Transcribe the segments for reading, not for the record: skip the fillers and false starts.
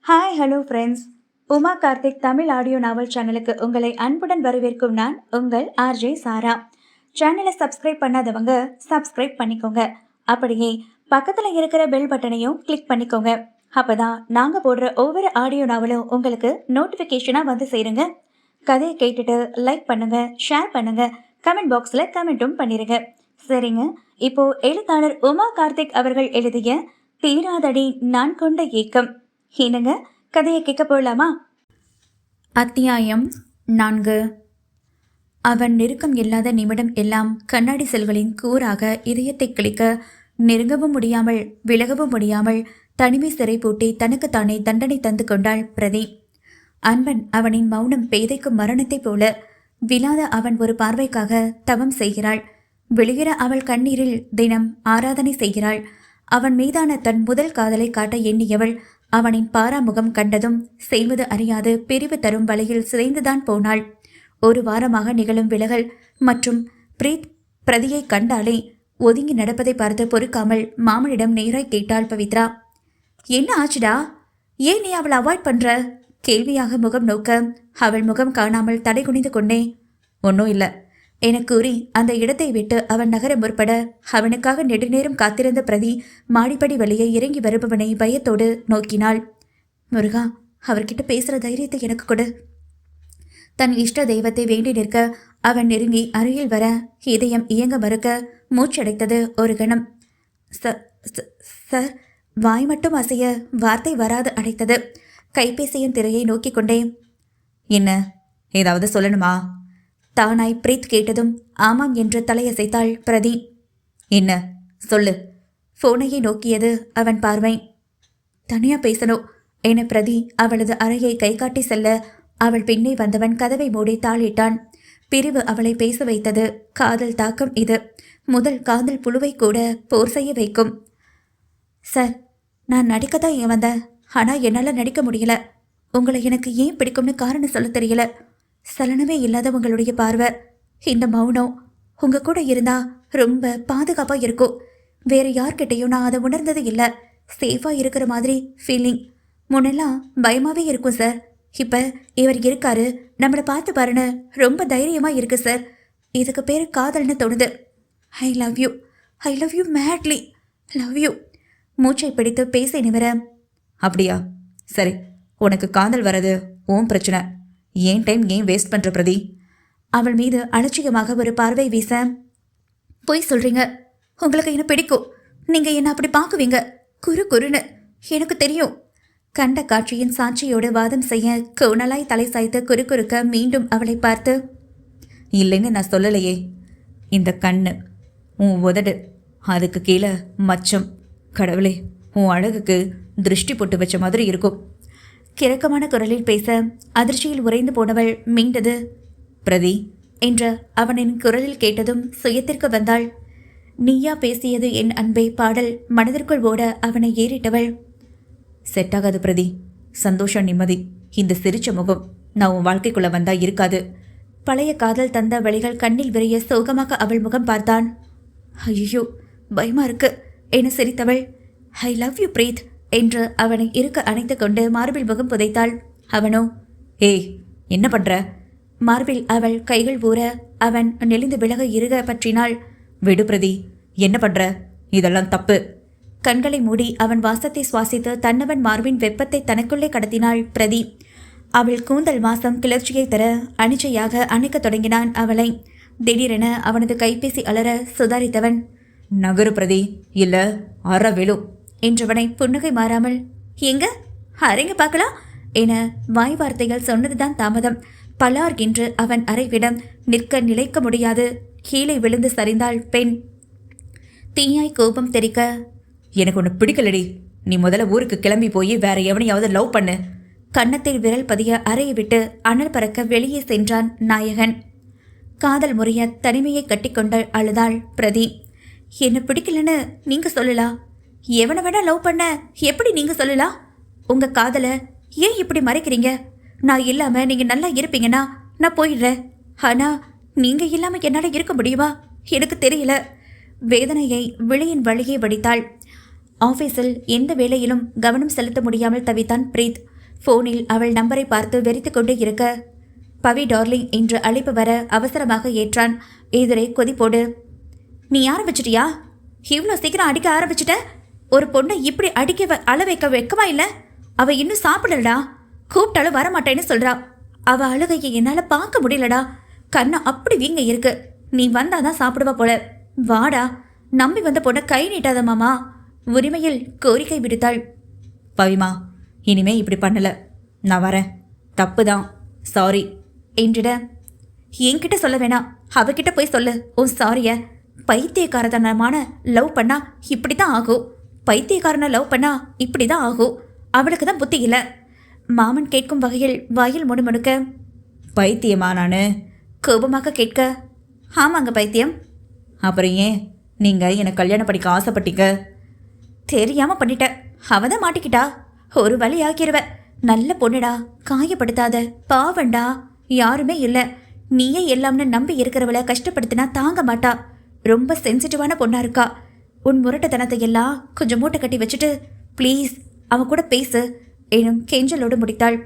Hi hello friends. Uma Karthik Tamil audio நாவல் சேனலுக்கு உங்களை அன்புடன் வரவேற்கும் நான் உங்கள் ஆர்ஜே சாரா. சேனலை சப்ஸ்கிரைப் பண்ணாதவங்க சப்ஸ்கிரைப் பண்ணிக்கோங்க. அப்படியே பக்கத்தில் இருக்கிற பெல் பட்டனையும் கிளிக் பண்ணிக்கோங்க. அப்போதான் நாங்கள் போடுற ஒவ்வொரு ஆடியோ நாவலும் உங்களுக்கு நோட்டிஃபிகேஷனாக வந்து சேருங்க. கதையை கேட்டுட்டு லைக் பண்ணுங்க, ஷேர் பண்ணுங்க, கமெண்ட் பாக்ஸில் கமெண்ட்டும் பண்ணிடுங்க. சரிங்க, இப்போ எழுத்தாளர் உமா கார்த்திக் அவர்கள் எழுதிய தீராதடி நான் கொண்ட ஏக்கம். என்னங்க, கதையை கேட்க போகலாமா? அத்தியாயம் 4. அவன் நெருக்கம் இல்லாத நிமிடம் எல்லாம் கண்ணாடி செல்களின் கூறாக இதயத்தை கிளிக்க, நெருங்கவும் முடியாமல் விலகவும் முடியாமல் தனிமை சிறை பூட்டி தனக்குத்தானே தண்டனை தந்து கொண்டாள் பிரதி. அன்பன் அவனின் மௌனம் பேதைக்கும் மரணத்தைப் போல. விழாத அவன் ஒரு பார்வைக்காக தவம் செய்கிறாள். விழுகிற அவள் கண்ணீரில் தினம் ஆராதனை செய்கிறாள். அவன் மீதான தன் முதல் காதலை காட்ட எண்ணியவள் அவனின் பாராமுகம் கண்டதும் செய்வது அறியாது பிரிவு தரும் வலையில் சிதைந்துதான் போனாள். ஒரு வாரமாக நிகழும் விலகல் மற்றும் பிரீத் பிரதியை கண்டாலே ஒதுங்கி நடப்பதை பார்த்து பொறுக்காமல் மாமனிடம் நேராய் கேட்டாள் பவித்ரா. என்ன ஆச்சுடா? ஏன் நீ அவளை அவாய்ட் பண்ற? கேள்வியாக முகம் நோக்க அவள் முகம் காணாமல் தடை குனிந்து கொண்டே, ஒன்றும் இல்லை என கூறி அந்த இடத்தை விட்டு அவன் நகர முற்பட அவனுக்காக நெடுநேரம் காத்திருந்த பிரதி மாடிப்படி வழியை இறங்கி வருபவனை பயத்தோடு நோக்கினாள். முருகா, அவர்கிட்ட பேசுகிற தைரியத்தை எனக்கு கொடு. தன் இஷ்ட தெய்வத்தை வேண்டி நிற்க அவன் நெருங்கி அருகில் வர இதயம் இயங்க மறுக்க மூச்சடைத்தது ஒரு கணம். சார், வாய் மட்டும் அசைய வார்த்தை வராது அடைத்தது. கைபேசியின் திரையை நோக்கி கொண்டே, என்ன ஏதாவது சொல்லணுமா? தானாய் பிரீத் கேட்டதும் ஆமாம் என்று தலையசைத்தாள் பிரதி. என்ன சொல்லு? போனையை நோக்கியது அவன் பார்வை. தனியா பேசணும் என பிரதி அவளது அறையை கை காட்டி செல்ல அவள் பின்னே வந்தவன் கதவை மூடி தாளிட்டான். பிரிவு அவளை பேச வைத்தது. காதல் தாக்கம் இது. முதல் காதல் புழுவை கூட போர் செய்ய வைக்கும். சார், நான் நடிக்கத்தான் ஏன் வந்தேன். ஆனால் என்னால் நடிக்க முடியல. உங்களை எனக்கு ஏன் பிடிக்கும்னு காரணம் சொல்ல தெரியல. சலனமே இல்லாத உங்களுடைய பார்வை, இந்த மௌனம் உங்க கூட இருந்தா ரொம்ப பாதுகாப்பா இருக்கும். வேற யார்கிட்டையும் நான் அதை உணர்ந்தது இல்லை. சேஃபா இருக்கிற மாதிரி ஃபீலிங். முன்னெல்லாம் பயமாவே இருக்கும் சார். இப்ப இவர் இருக்காரு, நம்மளை பார்த்து பாருன்னு ரொம்ப தைரியமா இருக்கு சார். இதுக்கு பேரு காதல்னு தோணுது. I love you, I love you madly, love you. மூச்சை பிடித்து பேசி நிமிர, அப்படியா? சரி, உனக்கு காதல் வர்றது உன் பிரச்சனை. ஏன் டைம் ஏன் வேஸ்ட் பண்ற பிரதி? அவள் மீது அலட்சியமாக ஒரு பார்வை வீச, போய் சொல்றீங்க. உங்களுக்கு என்ன பிடிக்கும். நீங்க என்ன அப்படி பார்க்குவீங்க குறுன்னு எனக்கு தெரியும். கண்ட காட்சியின் சாட்சியோடு வாதம் செய்ய கோணலாய் தலை சாய்த்து குறுக்க மீண்டும் அவளை பார்த்து, இல்லைன்னு நான் சொல்லலையே. இந்த கண்ணு, உன் உதடு, அதுக்கு கீழே மச்சம். கடவுளே, உன் அழகுக்கு திருஷ்டி போட்டு வச்ச மாதிரி இருக்கும். கிறக்கமான குரலில் பேச அதிர்ச்சியில் உறைந்து போனவள் மீண்டது. பிரதி என்ற அவனின் குரலில் கேட்டதும் சுயத்திற்கு வந்தாள். நீயா பேசியது என் அன்பே பாடல் மனதிற்குள் ஓட அவனை ஏறிட்டவள். செட்டாகாது பிரதி. சந்தோஷம், நிம்மதி, இந்த சிரிச்ச முகம் நான் உன் வாழ்க்கைக்குள்ள வந்தா இருக்காது. பழைய காதல் தந்த வழிகள் கண்ணில் விரைய சோகமாக அவள் முகம் பார்த்தான். ஐயோ, பயமா இருக்கு என சிரித்தவள். ஐ லவ் யூ பிரீத் என்று அவனை இருக்க அணைத்து கொண்டு மார்பில் முகம் புதைத்தாள். அவனோ, ஏய் என்ன பண்ற? மார்பில் அவள் கைகள் ஊற அவன் நெளிந்து விலக இருக பற்றினாள். விடு பிரதி, என்ன பண்ற? இதெல்லாம் தப்பு. கண்களை மூடி அவன் வாசத்தை சுவாசித்து தன்னவன் மார்பின் வெப்பத்தை தனக்குள்ளே கடத்தினாள் பிரதி. அவள் கூந்தல் வாசம் கிளர்ச்சியை தர அனிச்சையாக அணைக்க தொடங்கினான் அவளை. திடீரென அவனது கைபேசி அலற சுதாரித்தவன், நகரு பிரதி, இல்ல அற விழும் என்றவனை புன்னகை மாறாமல், எங்க அறைங்க பார்க்கலாம் என வாய் வார்த்தைகள் சொன்னதுதான் தாமதம். பலார் என்று அவன் அறைவிடம் நிற்க நிலைக்க முடியாது கீழே விழுந்து சரிந்தாள் பெண். தீயாய் கோபம் தெரிக்க, எனக்கு ஒன்று பிடிக்கலடி. நீ முதல்ல ஊருக்கு கிளம்பி போய் வேற எவனையாவது லவ் பண்ணு. கன்னத்தில் விரல் பதிய அறையை விட்டு அனல் பறக்க வெளியே சென்றான் நாயகன். காதல் முறைய தனிமையை கட்டிக்கொண்டு அழுதாள் பிரதி. என்ன பிடிக்கலன்னு நீங்க சொல்லலாம். எவனை வேணா லவ் பண்ண எப்படி நீங்க சொல்லலாம்? உங்க காதலை ஏன் இப்படி மறைக்கிறீங்க? நான் இல்லாம நீங்க நல்லா இருப்பீங்கன்னா நான் போயிடுறேன். ஆனா நீங்க இல்லாம என்னால இருக்க முடியுமா? எனக்கு தெரியல. வேதனையை விழியின் வழியே வடித்தாள். ஆபீஸில் எந்த வேலையிலும் கவனம் செலுத்த முடியாமல் தவித்தான் பிரீத். போனில் அவள் நம்பரை பார்த்து வெறித்து கொண்டு இருக்க பவி டார்லிங் என்று அழைப்பு வர அவசரமாக ஏற்றான். எதிரே கொதிப்போடு, நீ ஆரம்பிச்சிட்டியா? இவ்வளோ சீக்கிரம் அடிக்க ஆரம்பிச்சிட்ட? ஒரு பொண்ணை இப்படி அடிக்க அள வைக்க வெக்கமா இல்லை? அவ இன்னும் சாப்பிடலடா, கூப்பிட்டாலும் வரமாட்டேன்னு சொல்றா. அவ அழுகையை என்னால் பார்க்க முடியலடா, கண்ணா அப்படி வீங்க இருக்கு. நீ வந்தாதான் சாப்பிடுவா போல. வாடா, நம்பி வந்த பொண்ணை கை நீட்டாத மாமா, உரிமையில் கோரிக்கை விடுத்தாள். பவிமா, இனிமே இப்படி பண்ணல, நான் வரேன், தப்பு தான், சாரி என்றிட, என்கிட்ட சொல்ல வேணாம், அவகிட்ட போய் சொல்லு உன் சாரிய. பைத்தியக்காரத்தனமான லவ் பண்ணா இப்படி தான் ஆகும். பைத்தியக்காரனை லவ் பண்ணா இப்படி தான் ஆகும். அவளுக்கு தான் புத்தி இல்லை. மாமன் கேட்கும் வகையில் வாயில் முணுமுணுக்க, பைத்தியமா நானு? கோபமாக கேட்க, ஆமாங்க பைத்தியம். அப்புறம் ஏன் நீங்கள் என்னை கல்யாணம் பண்ணிக்க ஆசைப்பட்டீங்க? தெரியாமல் பண்ணிட்ட, அவ தான் மாட்டிக்கிட்டா. ஒரு வழி ஆக்கிடுவ. நல்ல பொண்ணுடா, காயப்படுத்தாத, பாவண்டா, யாருமே இல்லை, நீயே எல்லாம்னு நம்பி இருக்கிறவளை கஷ்டப்படுத்தினா தாங்க மாட்டா. ரொம்ப சென்சிட்டிவான பொண்ணா இருக்கா. உன் முரட்டத்தனத்தை எல்லாம் கொஞ்சம் மூட்டை கட்டி வச்சுட்டு ப்ளீஸ் அவன் கூட பேசு எனும் கெஞ்சலோடு முடித்தாள்.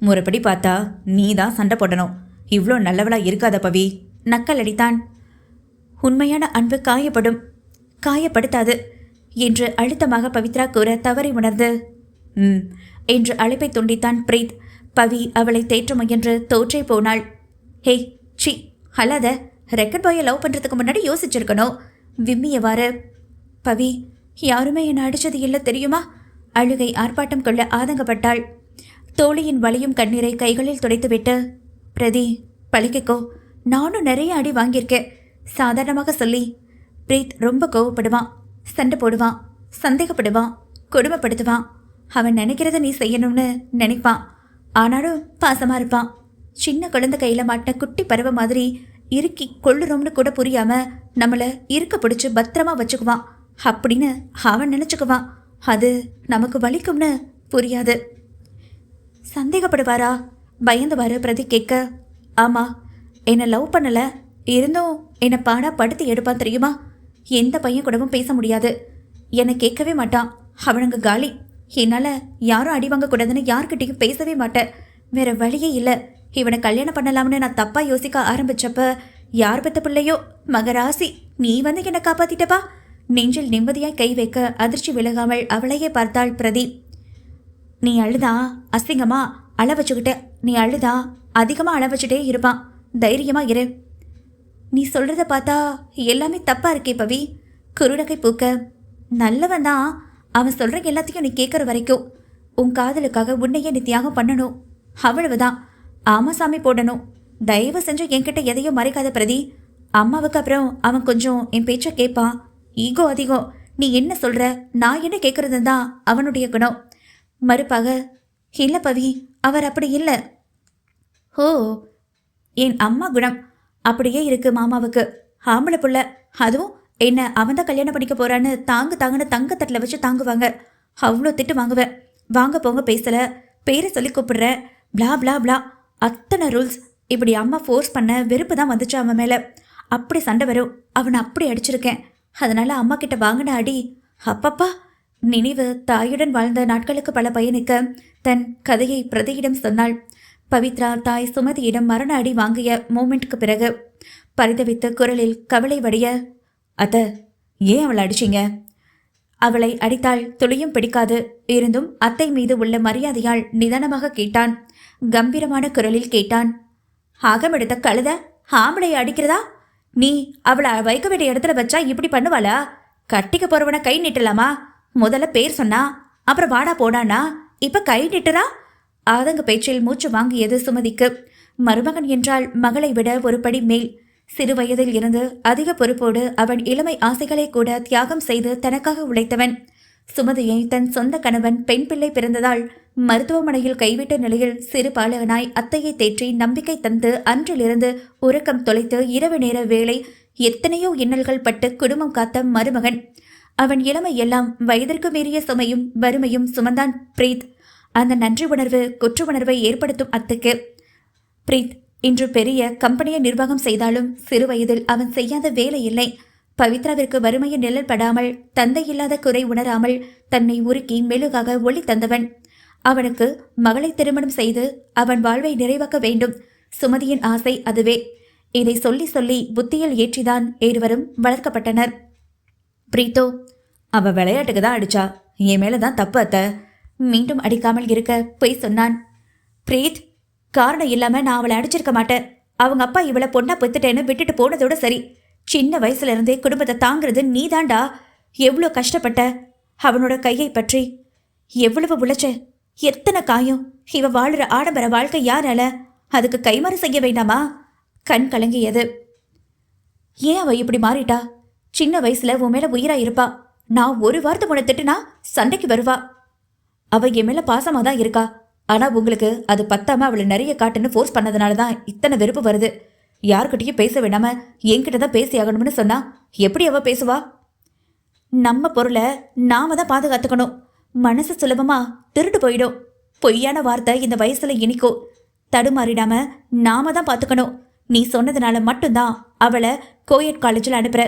முறைப்படி பார்த்தா நீ தான் சண்டை போடணும், இவ்வளோ நல்லவளா இருக்காத பவி, நக்கல் அடித்தான். உண்மையான அன்பு காயப்படும், காயப்படுத்தாது என்று அழுத்தமாக பவித்ரா கூற தவறி உணர்ந்து என்று அழைப்பை துண்டித்தான் பிரீத். பவி அவளை தேற்ற முயன்று தோற்றே போனாள். ஹே சி, அல்லாத, ரெக்கட் பாயை லவ் பண்ணுறதுக்கு முன்னாடி யோசிச்சிருக்கணும் விம்மியவாறு. பவி, யாருமே என்னை அடித்தது இல்லை தெரியுமா? அழுகை ஆர்ப்பாட்டம் கொள்ள ஆதங்கப்பட்டாள். தோழியின் வலியும் கண்ணீரை கைகளில் துடைத்துவிட்டு, பிரதி பழிக்கோ, நானும் நிறைய அடி வாங்கியிருக்கேன், சாதாரணமாக சொல்லி. பிரீத் ரொம்ப கோவப்படுவான், சண்டை போடுவான், சந்தேகப்படுவான், கொடுமைப்படுத்துவான். அவன் நினைக்கிறத நீ செய்யணும்னு நினைப்பான். ஆனாலும் பாசமாக இருப்பான். சின்ன குழந்தை கையில் மாட்டின குட்டி பறவை மாதிரி இறுக்கி கொள்ளுறோம்னு கூட புரியாம நம்மளை இருக்க பிடிச்சி பத்திரமா வச்சுக்குவான் அப்படின்னு அவன் நினச்சிக்குவான். அது நமக்கு வலிக்கும்னு புரியாது. சந்தேகப்படுவாரா? பயந்துவாரு பிரதி கேட்க. ஆமாம், என்னை லவ் பண்ணலை, இருந்தும் என்னை பாடா படுத்தி எடுப்பான் தெரியுமா? எந்த பையன் கூடவும் பேச முடியாது, என்னை கேட்கவே மாட்டான். அவனுங்க காலி. என்னால் யாரும் அடி வாங்கக்கூடாதுன்னு யார்கிட்டையும் பேசவே மாட்டேன். வேற வழியே இல்லை. இவனை கல்யாணம் பண்ணலாம்னு நான் தப்பாக யோசிக்க ஆரம்பிச்சப்ப, யார் பெத்த பிள்ளையோ மகராசி, நீ வந்து என்னை காப்பாத்திட்டப்பா. நெஞ்சில் நிம்மதியாய் கை வைக்க அதிர்ச்சி விலகாமல் அவளையே பார்த்தாள் பிரதி. நீ அழுதா அசிங்கமா அழ வச்சுக்கிட்ட, நீ அழுதா அதிகமாக அழ வச்சுட்டே இருப்பான். தைரியமா இரு. நீ சொல்றத பார்த்தா எல்லாமே தப்பா இருக்கே பவி. குருடகை பூக்க, நல்லவன் தான், அவன் சொல்ற எல்லாத்தையும் நீ கேட்குற வரைக்கும் உன் காதலுக்காக உன்னையே நீ தியாகம் பண்ணணும், அவ்வளவுதான். ஆமாசாமி போடணும். தயவு செஞ்சு என்கிட்ட எதையும் மறைக்காத பிரதி. அம்மாவுக்கு அப்புறம் அவன் கொஞ்சம் என் பேச்சை கேட்பான். ஈகோ அதிகம். நீ என்ன சொல்ற, நான் என்ன கேட்கறது தான் அவனுடைய குணம். மறுப்பாக, இல்லை பவி, அவர் அப்படி இல்லை. ஓ, என் அம்மா குணம் அப்படியே இருக்கு மாமாவுக்கு. ஆம்பளை புள்ள, அதுவும் என்ன அவன் தான் கல்யாணம் பண்ணிக்க போறான்னு தாங்குன்னு தங்கத்தட்டில் வச்சு தாங்குவாங்க. அவ்வளோ திட்டு வாங்குவேன். வாங்க போங்க பேசல, பேரை சொல்லி கூப்பிடுற, பிளா பிளா பிளா, அத்தனை ரூல்ஸ். இப்படி அம்மா ஃபோர்ஸ் பண்ண வெறுப்பு தான் வந்துச்சு அவன் மேலே. அப்படி சண்டை வரும். அவனை அப்படி அடிச்சிருக்கேன். அதனால அம்மா கிட்ட வாங்கின அடி அப்பப்பா. நினைவு தாயுடன் வாழ்ந்த நாட்களுக்கு பல பயணிக்க தன் கதையை பிரதியிடம் சொன்னாள். பவித்ரா தாய் சுமதியிடம் மரண அடி வாங்கிய மூமெண்ட்க்கு பிறகு பரிதவித்த குரலில் கவலை வடிய, அத்த, ஏன் அவளை அடிச்சிங்க? அவளை அடித்தாள் துளியும் பிடிக்காது. இருந்தும் அத்தை மீது உள்ள மரியாதையால் நிதானமாக கேட்டான். கம்பீரமான குரலில் கேட்டான். ஆகமெடுத்த கழுத ஆம்பளையை அடிக்கிறதா? நீ அவளை வைக்க வேண்டிய இடத்துல வச்சா இப்படி பண்ணுவாளா? கட்டிக்க போறவனை கை நீட்டலாமா? முதல்ல பேர் சொன்னா, அப்புறம் வாடா போடானா, இப்ப கை நீட்டுறா? ஆதங்க பேச்சில் மூச்சு வாங்கியது சுமதிக்கு. மருமகன் என்றால் மகளை விட ஒரு படி மேல். சிறு வயதில் இருந்து அதிக பொறுப்போடு அவன் இளமை ஆசைகளை கூட தியாகம் செய்து தனக்காக உழைத்தவன். சுமதியை தன் சொந்த கணவன் பெண் பிள்ளை பிறந்ததால் மருத்துவமனையில் கைவிட்ட நிலையில் சிறு பாலகனாய் அத்தையை தேற்றி நம்பிக்கை தந்து அன்றிலிருந்து உறக்கம் தொலைத்து இரவு நேர வேளை எத்தனையோ இன்னல்கள் பட்டு குடும்பம் காத்த மருமகன். அவன் இளமை எல்லாம் வயதிற்கு மீறிய சுமையும் வறுமையும் சுமந்தான் பிரீத். அந்த நன்றி உணர்வு குற்ற உணர்வை ஏற்படுத்தும் அத்துக்கு. பிரீத் இன்று பெரிய கம்பெனியை நிர்வாகம் செய்தாலும் சிறு வயதில் அவன் செய்யாத வேலை இல்லை. பவித்ராவிற்கு வறுமையின் நிழல் படாமல், தந்தை இல்லாத குறை உணராமல் தன்னை உருக்கி மெழுகாக ஒளி தந்தவன். அவனுக்கு மகளை திருமணம் செய்து அவன் வாழ்வை நிறைவாக்க வேண்டும். சுமதியின் ஆசை அதுவே. இதை சொல்லி சொல்லி புத்தியில் ஏற்றிதான் இருவரும் வளர்க்கப்பட்டனர். பிரீத்தோ, அவ விளையாட்டுக்கு தான் அடிச்சா, என் மேலதான் தப்பு அத்த. மீண்டும் அடிக்காமல் இருக்க பொய் சொன்னான். பிரீத், காரணம் இல்லாம நான் அவளை அடிச்சிருக்க மாட்டேன். அவங்க அப்பா இவளை பொண்ணா பெத்துட்டேன்னு விட்டுட்டு போனதோட சரி. சின்ன வயசுல இருந்தே குடும்பத்தை தாங்கிறது நீ தாண்டா. எவ்வளோ கஷ்டப்பட்ட. அவனோட கையை பற்றி எவ்வளவு உழைச்ச. எத்தனை காயம். இவ வாழுற ஆடம்பர வாழ்க்கை யாரால? அதுக்கு கைமாறு செய்ய வேண்டாமா? கண் கலங்கியது. ஏன் அவ இப்படி மாறிட்டா? சின்ன வயசுல உன் மேல உயிரா இருப்பா. நான் ஒரு வார்த்தை உன திட்டுனா சண்டைக்கு வருவா. அவ என் மேல பாசமா தான் இருக்கா. ஆனா உங்களுக்கு அது பத்தாம அவளை நிறைய காட்டுன்னு ஃபோர்ஸ் பண்ணதுனால தான் இத்தனை வெறுப்பு வருது. யாருக்கிட்டையும் பேச வேண்டாம என்கிட்ட தான் பேசி ஆகணும்னு சொன்னா எப்படி அவ பேசுவா? நம்ம பொருளை நாம தான் பாதுகாத்துக்கணும். மனசு சுலபமா திருட்டு போயிடும். பொய்யான வார்த்தை இந்த வயசுல இனிக்கும். தடுமாறிடாம நாம தான் பார்த்துக்கணும். நீ சொன்னதுனால மட்டும்தான் அவளை கோயட் காலேஜில் அனுப்புற.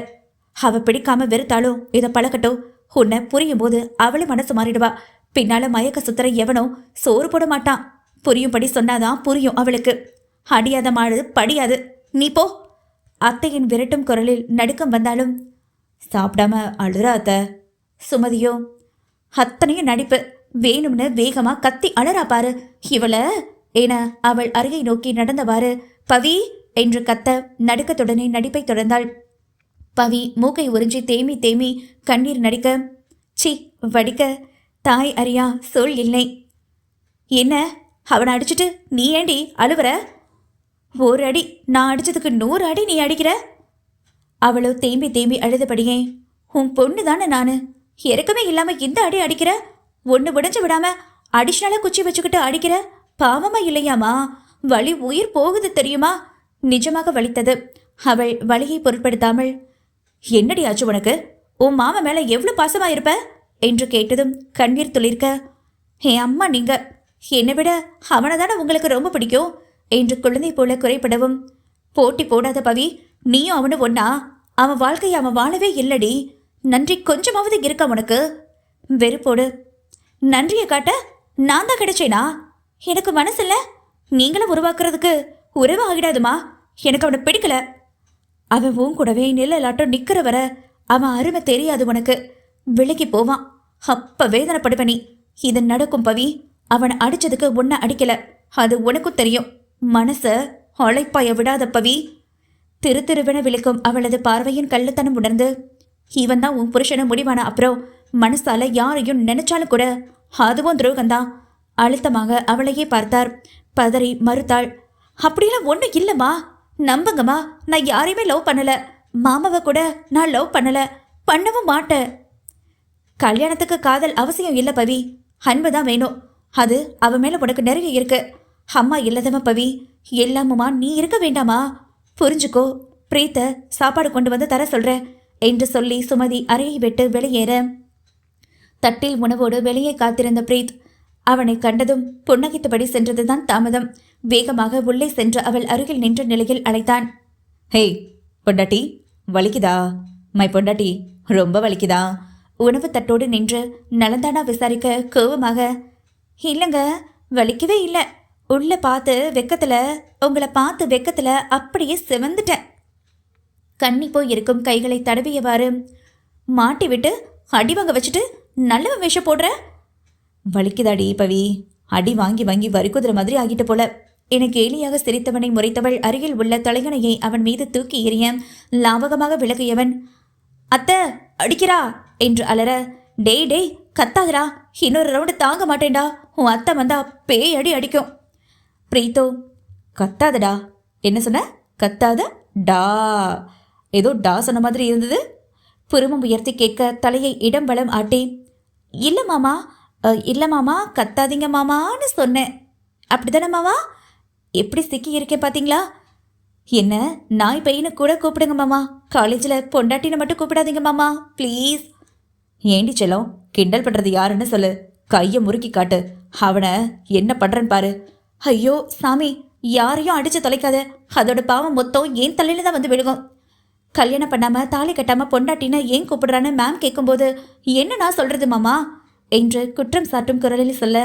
அவ பிடிக்காம வெறுத்தாலும் இதை பழக்கட்டும். உன்னை புரியும் போது அவளே மனசு மாறிடுவா. பின்னால மயக்க சுத்துற எவனோ சோறு போட மாட்டான். புரியும்படி சொன்னாதான் புரியும் அவளுக்கு. அடியாத மாடு படியாது. நீ போ. அத்தையின் விரட்டும் குரலில் நடுக்கம் வந்தாலும் சாப்பிடாம அழுறா அத்த. சுமதியோ அத்தனையும் நடிப்பு. வேணும்னு வேகமா கத்தி அழறா பாரு இவளை என அவள் அருகை நோக்கி நடந்தவாறு பவி என்று கத்த நடுக்கத்துடனே நடிப்பை தொடர்ந்தாள். பவி மூக்கை உறிஞ்சி தேமி தேமி கண்ணீர் நடிக்க சி வடிக்க தாய் அறியா சொல் இல்லை. என்ன அவனை அடிச்சுட்டு நீ ஏண்டி அழுவுற? ஒரு அடி நான் அடிச்சதுக்கு 100 அடி நீ அடிக்கிற. அவளோ தேம்பி தேம்பி அழுதபடியே உன் பொண்ணு தானே நானு. இறக்கமே இல்லாம இந்த அடி அடிக்கிற. ஒன்று விடைஞ்சு விடாம அடிஷனலா குச்சி வச்சுக்கிட்டு அடிக்கிற. பாவமா இல்லையாமா? வலி உயிர் போகுது தெரியுமா? நிஜமாக வலித்தது. அவள் வலியை பொருட்படுத்தாமல் என்னடி ஆச்சு உனக்கு? உன் மாமா மேல எவ்வளவு பாசமா இருப்ப என்று கேட்டதும் கண்ணீர் துளிர்க்க என் அம்மா நீங்க என்னை விட அவனை தானே உங்களுக்கு ரொம்ப பிடிக்கும் என்று குழந்தை போல குறைப்படவும் போட்டி போடாத பவி, நீயும் அவனு ஒன்னா? அவன் வாழ்க்கையை அவன் வாழவே இல்லடி. நன்றி கொஞ்சமாவது இருக்க உனக்கு? வெறுப்போடு நன்றியை காட்ட நான் தான் கிடைச்சேனா? எனக்கு மனசில்ல. நீங்களும் உருவாக்குறதுக்கு உறவு ஆகிடாதுமா. எனக்கு அவனை பிடிக்கல. அவன் உன் கூடவே நிழலாட்டம் நிக்கிற வர அவன் அருமை தெரியாது உனக்கு. விலகி போவான். அப்ப வேதனைப்படுவ நீ. இது நடக்கும் பவி. அவனை அடிச்சதுக்கு உன்னை அடிக்கல, அது உனக்கும் தெரியும். மனச அழைப்பாய விடாத பவி. திரு திருவென விழிக்கும் அவளது பார்வையின் கள்ளத்தனம் உணர்ந்து இவன் தான் உன் புருஷனை முடிவான அப்புறம் மனசால யாரையும் நினைச்சாலும் கூட அதுவும் துரோகம்தான். அழுத்தமாக அவளையே பார்த்தார். பதறி மறுத்தாள். அப்படியெல்லாம் ஒன்றும் இல்லைம்மா, நம்புங்கம்மா. நான் யாரையுமே லவ் பண்ணல. மாமாவை கூட நான் லவ் பண்ணல, பண்ணவும் மாட்டேன். கல்யாணத்துக்கு காதல் அவசியம் இல்லை பவி. அன்பு தான் வேணும். அது அவன் மேல உனக்கு நிறைய இருக்கு. அம்மா இல்லாதவன் பவி. எல்லாமுமா நீ இருக்க வேண்டாமா? புரிஞ்சுக்கோ. பிரீத்த சாப்பாடு கொண்டு வந்து தர சொல்ற என்று சொல்லி சுமதி அறையை விட்டு வெளியேற தட்டில் உணவோடு வெளியே காத்திருந்த பிரீத் அவனை கண்டதும் புன்னகைத்தபடி சென்றதுதான் தாமதம். வேகமாக உள்ளே சென்று அவள் அருகில் நின்ற நிலையில் அழைத்தான். ஹேய் பொண்டாட்டி, வலிக்குதா? மை பொண்டாட்டி, ரொம்ப வலிக்குதா? உணவு தட்டோடு நின்று நலந்தானா விசாரிக்க கோவமாக இல்லைங்க, வலிக்கவே இல்லை. உள்ள பார்த்து வெக்கத்துல, உங்களை பார்த்து வெக்கத்துல அப்படியே சிவந்துட்டேன். கண்ணி போய் இருக்கும் கைகளை தடவியவாறு மாட்டி விட்டு அடி வாங்க வச்சுட்டு நல்லவன் விஷம் போடுற. வலிக்குதாடி பவி? அடி வாங்கி வாங்கி வரிக்குதிர மாதிரி ஆகிட்டு போல என கேலியாக சிரித்தவனை முறைத்தவள் அருகில் உள்ள தலைகணையை அவன் மீது தூக்கி எறிய லாவகமாக விலகியவன் அத்தை அடிக்கிறா என்று அலற டேய் டேய் கத்தாதரா, இன்னொரு ரவுண்டு தாங்க மாட்டேன்டா. உன் அத்தை வந்தா பேய் அடி அடிக்கும். பிரீத்தோ கத்தாதடா. என்ன சொன்ன? கத்தாத டா. ஏதோ டா சொன்ன மாதிரி இருந்தது. புருமம் உயர்த்தி கேட்க தலையை இடம் வலம் ஆட்டி இல்லை மாமா, இல்லை மாமா, கத்தாதீங்க மாமான்னு சொன்னேன். அப்படித்தானே மாமா? எப்படி சிக்கி இருக்கேன் பார்த்தீங்களா? என்ன நாய் பையனு கூட கூப்பிடுங்க மாமா. காலேஜில் பொண்டாட்டினை மட்டும் கூப்பிடாதீங்க மாமா ப்ளீஸ். ஏண்டி செல்லம், கிண்டல் பண்ணுறது யாருன்னு சொல்லு. கையை முறுக்கி காட்டு. அவனை என்ன பண்ணுறன்னு பாரு. ஐயோ சாமி, யாரையும் அடித்து தொலைக்காத. அதோட பாவம் மொத்தம் ஏன் தலையில தான் வந்து விழுகும். கல்யாணம் பண்ணாமல் தாலி கட்டாமல் பொண்டாட்டின்னு ஏன் கூப்பிடுறான்னு மேம் கேட்கும்போது என்ன நான் சொல்கிறது மாமா என்று குற்றம் சாட்டும் குரலில் சொல்ல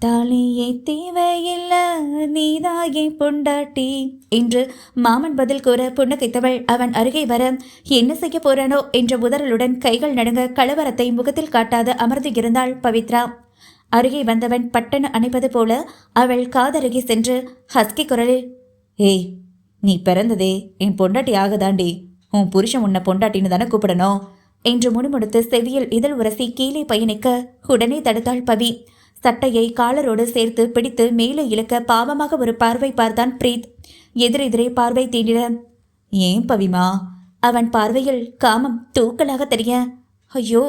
தாலியே தேவையில்ல நீதாயே பொண்டாட்டி என்று மாமன் பதில் கூற புன்னகைத்தவள் அவன் அருகே வர என்ன செய்ய போறானோ என்ற உதறலுடன் கைகள் நடுங்க கலவரத்தை முகத்தில் காட்டாது அமர்ந்து இருந்தாள் பவித்ரா. அருகே வந்தவன் பட்டன அணைப்பது போல அவள் காதருகே சென்று ஹஸ்கி குரலில், ஏய், நீ பிறந்ததே என் பொண்டாட்டி ஆகதாண்டி, உன் புருஷன் உன்னை பொண்டாட்டின்னு தானே கூப்பிடணும் என்று முணுமுணுத்து செவியில் இதழ் உரசி கீழே பயணிக்க உடனே தடுத்தாள் பவி. சட்டையை காலரோடு சேர்த்து பிடித்து மேலே இழுக்க பாவமாக ஒரு பார்வை பார்த்தான் பிரீத். எதிரெதிரே பார்வை தீண்டிட, ஏன் பவிமா? அவன் பார்வையில் காமம் தூக்கலாக தெரிய, ஐயோ,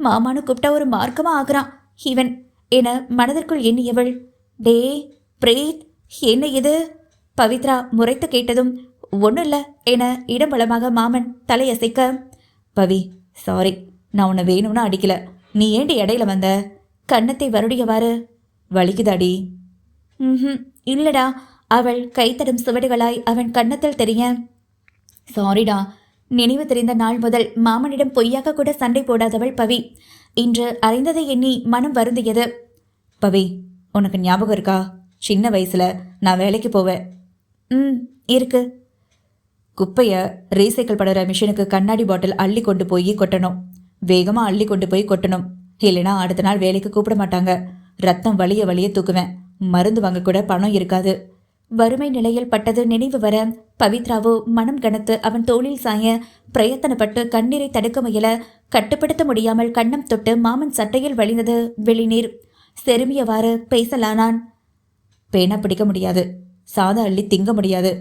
மாமானு கூப்பிட்டா ஒரு மார்க்கமா ஆகிறான் இவன் என மனதிற்குள் எண்ணியவள், டே பிரீத், என்ன இது? பவித்ரா முறைத்து கேட்டதும் ஒன்றும் இல்லை என இடம்பலமாக மாமன் தலையசைக்க, பவி சாரி, நான் உன்னை வேணும்னு அடிக்கல, நீ ஏண்டி இடையில வந்த? கன்னத்தை வருடியவாறு, வலிக்குதாடி? இல்லடா. அவள் கைத்தடும் சுவடுகளாய் அவன் கன்னத்தில் தெரிய, சாரிடா. நினைவு தெரிந்த நாள் முதல் மாமனிடம் பொய்யாக கூட சண்டை போடாதவள் பவி. இன்று அறிந்ததை எண்ணி மனம் வருந்தியது. பவி, உனக்கு ஞாபகம் இருக்கா? சின்ன வயசுல நான் வேலைக்கு போவேன். இருக்கு. குப்பையை ரீசைக்கிள் பண்ணுற மிஷினுக்கு கண்ணாடி பாட்டில் அள்ளி கொண்டு போய் கொட்டணும். வேகமாக அள்ளி கொண்டு போய் கொட்டணும், இல்லைனா அடுத்த நாள் வேலைக்கு கூப்பிட மாட்டாங்க. ரத்தம் வலிய வலிய தூக்குவேன். மருந்து வாங்க கூட பணம் இருக்காது. வறுமை நிலையில் பட்டது நினைவு வர பவித்ராவோ மனம் கனத்து அவன் தோளில் சாய பிரயத்தனப்பட்டு கண்ணீரை தடுக்க முயல கட்டுப்படுத்த முடியாமல் கண்ணம் தொட்டு மாமன் சட்டையில் வழிந்தது வெளிநீர். செருமியவாறு பேசலானான். பேனா பிடிக்க முடியாது, சாதா அள்ளி திங்க முடியாது.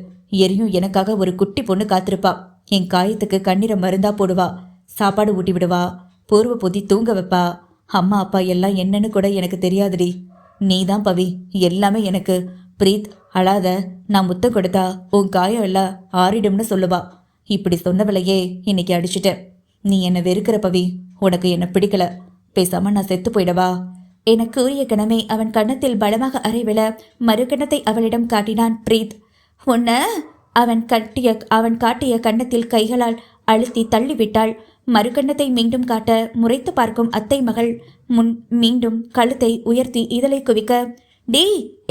எரியும் எனக்காக ஒரு குட்டி பொண்ணு காத்திருப்பா. என் காயத்துக்கு கண்ணீரை மருந்தா போடுவா, சாப்பாடு ஊட்டி விடுவா, போர்வை பொதி தூங்க வைப்பா. அம்மா அப்பா எல்லாம் என்னன்னு கூட எனக்கு தெரியாதுடி. நீ தான் பவி, எல்லாமே எனக்கு. பிரீத், அழாத, நான் முத்தம் கொடுத்தா உன் காயம் எல்லாம் ஆறிடும்னு சொல்லுவா. இப்படி சொன்னவளையே இன்னைக்கு அடிச்சிட்டேன். நீ என்னை வெறுக்கிற பவி, உனக்கு என்ன பிடிக்கல. பேசாம நான் செத்து போயிடவா என கூறிய கணமே அவன் கன்னத்தில் பலமாக அறைவில மறுகணத்தை அவளிடம் காட்டினான் பிரீத். உன்ன அவன் காட்டிய கன்னத்தில் கைகளால் அழுத்தி தள்ளிவிட்டாள். மறுகண்ணத்தை மீண்டும் காட்ட முறைத்து பார்க்கும் அத்தை மகள் முன் மீண்டும் கழுத்தை உயர்த்தி இதழை குவிக்க, டே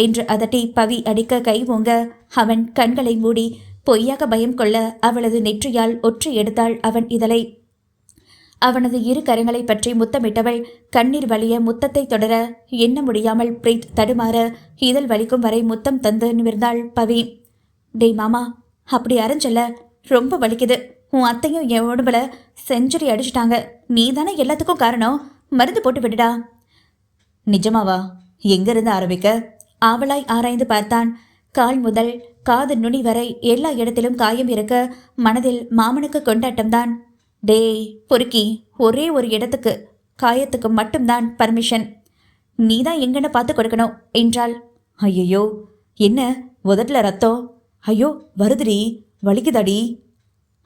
என்று அதட்டி பவி அடிக்க கை ஓங்க அவன் கண்களை மூடி பொய்யாக பயம் கொள்ள அவளது நெற்றியால் ஒற்றி எடுத்தாள் அவன் இதழை. அவனது இரு கரங்களை பற்றி முத்தமிட்டவள் கண்ணீர் வலிய முத்தத்தை தொடர எண்ண முடியாமல் பிரீத் தடுமாற இதழ் வலிக்கும் வரை முத்தம் தந்து நிமிர்ந்தாள் பவி. டேய் மாமா, அப்படி அரைஞ்சல, ரொம்ப வலிக்குது. உன் அத்தையும் என் உடம்புல செஞ்சுரி அடிச்சிட்டாங்க. நீ தானே எல்லாத்துக்கும் காரணம். மருந்து போட்டு விடுடா. நிஜமாவா? எங்கிருந்து ஆரம்பிக்க? ஆவலாய் ஆராய்ந்து பார்த்தான். கால் முதல் காது நுனி வரை எல்லா இடத்திலும் காயம் இருக்க மனதில் மாமனுக்கு கொண்டாட்டம்தான். டேய் பொறுக்கி, ஒரே ஒரு இடத்துக்கு காயத்துக்கு மட்டும்தான் பர்மிஷன். நீ தான் எங்கன்னு பார்த்து கொடுக்கணும் என்றாள். ஐயோ, என்ன உதட்டில் ரத்தம்? ஐயோ வருதுடி, வலிக்குதாடி?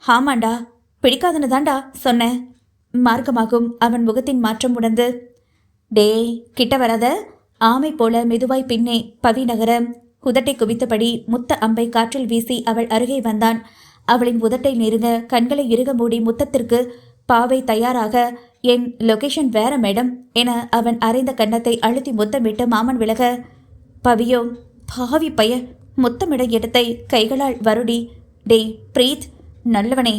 ஆமாண்டா, பிடிக்காதுன்னு தாண்டா சொன்னேன். மார்க்கமாகும் அவன் முகத்தின் மாற்றம் உணர்ந்து, டேய் கிட்ட வராத. ஆமை போல மெதுவாய் பின்னே பவி நகர உதட்டை குவித்தபடி முத்த அம்பை காற்றில் வீசி அவள் அருகே வந்தான். அவளின் உதட்டை நெருங்க கண்களை இறுக மூடி முத்தத்திற்கு பாவை தயாராக, என் லொகேஷன் வேற மேடம் என அவன் அரைந்த கன்னத்தை அழுத்தி முத்தமிட்டு மாமன் விலக, பவியோ பாவி பைய முத்தமிட இடத்தை கைகளால் வருடி, டேய் பிரீத் நல்லவனே,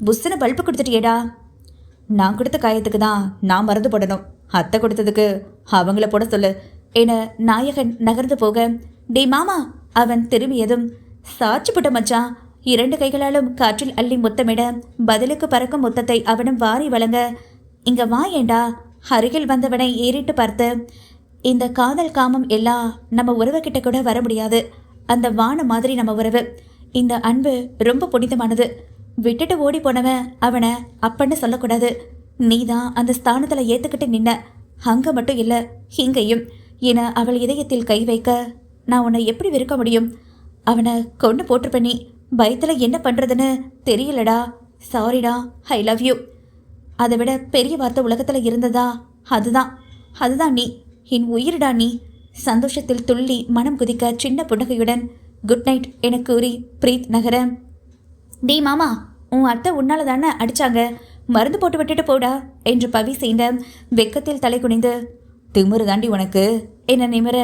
புஸ்ஸுன்னு பல்பு கொடுத்துட்டியேடா. நான் கொடுத்த காயத்துக்கு தான் நான் மருந்து போடணும், அத்தை கொடுத்ததுக்கு அவங்கள போட சொல்லு என நாயகன் நகர்ந்து போக, டே மாமா அவன் திரும்பியதும், சாட்சி புட்ட மச்சான். 2 கைகளாலும் காற்றில் அள்ளி முத்தமிட பதிலுக்கு பறக்கும் முத்தத்தை அவனும் வாரி வழங்க, இங்க வா ஏண்டா. அருகில் வந்தவனை ஏறிட்டு பார்த்து, இந்த காதல் காமம் எல்லாம் நம்ம உறவுகிட்ட கூட வர முடியாது. அந்த வான மாதிரி நம்ம உறவு. இந்த அன்பு ரொம்ப புனிதமானது. விட்டுட்டு ஓடி போனவன் அவனை அப்பன்னு சொல்லக்கூடாது. நீ தான் அந்த ஸ்தானத்தில் ஏற்றுக்கிட்டு நின்ன, அங்கே மட்டும் இல்லை இங்கேயும் என அவள் இதயத்தில் கை வைக்க, நான் உன்னை எப்படி வெறுக்க முடியும்? அவனை கொண்டு போட்டிருப்ப. நீ பயத்தில் என்ன பண்ணுறதுன்னு தெரியலடா. சாரிடா, ஐ லவ் யூ. அதை விட பெரிய வார்த்தை உலகத்தில் இருந்ததா? அதுதான் நீ. என் உயிரிடா நீ. சந்தோஷத்தில் துள்ளி மனம் குதிக்க சின்ன புன்னகையுடன் குட் நைட் என கூறி பிரீத் நகர, டே மாமா உன் அத்தை உன்னால தானே அடிச்சாங்க, மருந்து போட்டு விட்டுட்டு போடா என்று பவி செய்த வெக்கத்தில் தலை குனிந்து, திமிரு தாண்டி உனக்கு என்ன நிமிர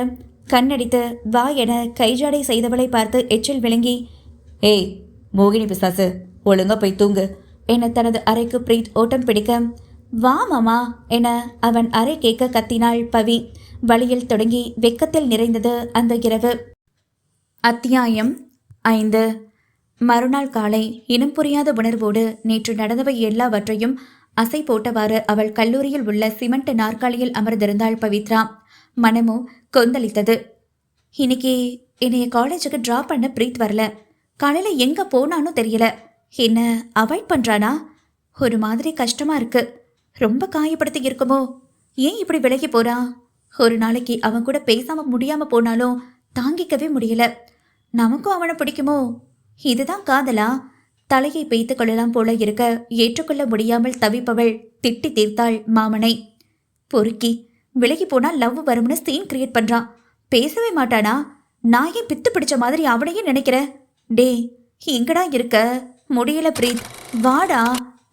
கண்ணடித்து வா என கைஜாடை செய்தவளை பார்த்து எச்சில் விளங்கி, ஏய் மோகினி பிசாசு, ஒழுங்கா போய் தூங்கு என தனது அறைக்கு பிரீத் ஓட்டம் பிடிக்க, வா மாமா என அவன் அறை கேட்க கத்தினாள் பவி. வழியில் தொடங்கி வெக்கத்தில் நிறைந்தது அந்த இரவு. அத்தியாயம் 5. மறுநாள் காலை இனம் புரியாத உணர்வோடு நேற்று நடந்தவை எல்லாவற்றையும் அசை போட்டவாறு அவள் கல்லூரியில் உள்ள சிமெண்ட் நாற்காலியில் அமர்ந்திருந்தாள் பவித்ரா. மனமோ கொந்தளித்தது. இன்னைக்கு என்னைய காலேஜுக்கு ட்ராப் பண்ண பிரீத் வரல. காலையில எங்க போனானோ தெரியல. என்ன அவாய்ட் பண்றானா? ஒரு மாதிரி கஷ்டமா இருக்கு. ரொம்ப காயப்படுத்தி இருக்குமோ? ஏன் இப்படி விலகி போறான்? ஒரு நாளைக்கு அவன் கூட பேசாம முடியாம போனாலும் தாங்கிக்கவே முடியல. நமக்கும் அவனை பிடிக்குமோ? இதுதான் காதலா? தலையை பெய்து கொள்ளலாம் போல இருக்க ஏற்றுக்கொள்ள முடியாமல் தவிப்பவள் திட்டி தீர்த்தாள் மாமனை. பொறுக்கி விலகி போனா லவ் வரும்னு சீன் கிரியேட் பண்றான். பேசவே மாட்டானா? நான் ஏன் பித்து பிடிச்ச மாதிரி அவனையே நினைக்கிற? டே எங்கடா இருக்க? முடியல பிரீத், வாடா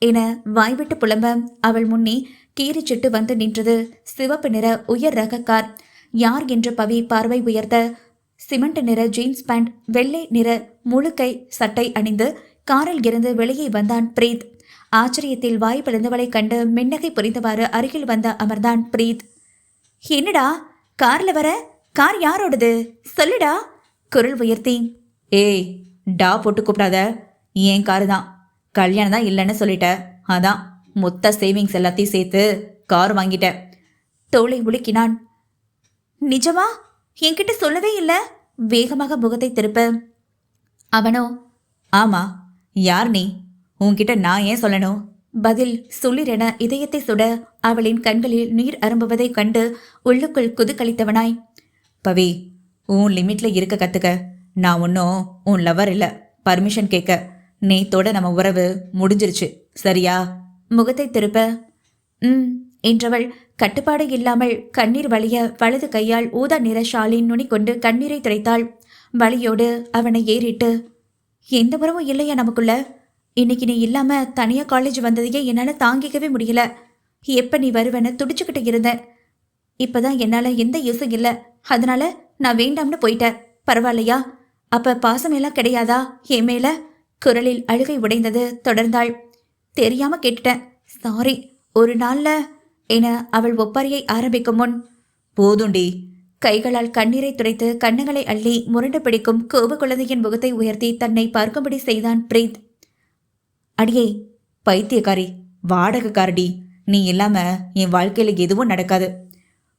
என வாய்விட்டு புலம்ப அவள் முன்னே கீறிச்சிட்டு வந்து நின்றது சிவப்பு நிற உயர் ரக கார். யார் என்ற பவி பார்வை உயர்த்த சிமெண்ட் நிற ஜீன்ஸ் பேண்ட், வெள்ளை நிற முழுக்கை சட்டை அணிந்து காரில் இருந்து வெளியே வந்தான் பிரீத். ஆச்சரியத்தில் வாய் பிளந்தவளை கண்டு மின்னகை புரிந்தவாறு அருகில் வந்த அமர்ந்தான் பிரீத். என்னடா கார்ல வர? கார் யாரோடது சொல்லுடா குரல் உயர்த்தி. ஏய் டா போட்டு கூப்பிடாத, ஏன் காரு தான். கல்யாணம் தான் இல்லைன்னு சொல்லிட்ட, அதான் மொத்த சேவிங்ஸ் எல்லாத்தையும் சேர்த்து கார் வாங்கிட்ட. தோளை உலுக்கினான். நிஜமா? என்கிட்ட சொல்லவே இல்லை. வேகமாக முகத்தை திருப்ப அவனோ, ஆமா யார் நீ? உன்கிட்ட நான் ஏன் சொல்லணும்? பதில் சுளிரென இதயத்தை சுட அவளின் கண்களில் நீர் அரும்புவதைக் கண்டு உள்ளுக்குள் குதுகலித்தவனாய், பவி உன் லிமிட்ல இருக்க கத்துக்க. நான் ஒன்றும் உன் லவர் இல்லை, பர்மிஷன் கேட்க. நேத்தோட நம்ம உறவு முடிஞ்சிருச்சு, சரியா? முகத்தை திருப்ப என்றவள் கட்டுப்பாடு இல்லாமல் கண்ணீர் வழிய வலது கையால் ஊதா நிற ஷாலின் நுனி கொண்டு கண்ணீரை துடைத்தாள். வலியோடு அவனை ஏறிட்டு, எந்த உறவும் இல்லையா நமக்குள்ள? இன்னைக்கு நீ இல்லாம தனியா காலேஜ் வந்ததையே என்னால தாங்கிக்கவே முடியல. எப்ப நீ வருவேன்னு துடிச்சுக்கிட்டு இருந்தேன். இப்பதான் என்னால எந்த யூஸும் இல்லை, அதனால நான் வேண்டாம்னு போயிட்டேன். பரவாயில்லையா? அப்ப பாசமெல்லாம் கிடையாதா என் மேல? குரலில் அழுகை உடைந்தது. தொடர்ந்தாள். தெரியாம கேட்டுட்டேன், சாரி. ஒரு நாள்ல என அவள் ஒப்பாரியை ஆரம்பிக்கும் முன், போதுண்டி. கைகளால் கண்ணீரை துடைத்து கண்ணங்களை அள்ளி முரண்டு பிடிக்கும் கோப குழந்தையின் முகத்தை உயர்த்தி தன்னை பார்க்கும்படி செய்தான் பிரீத். அடியே பைத்தியக்காரி, வாடகைக்காரடி, நீ இல்லாம என் வாழ்க்கையில எதுவும் நடக்காது.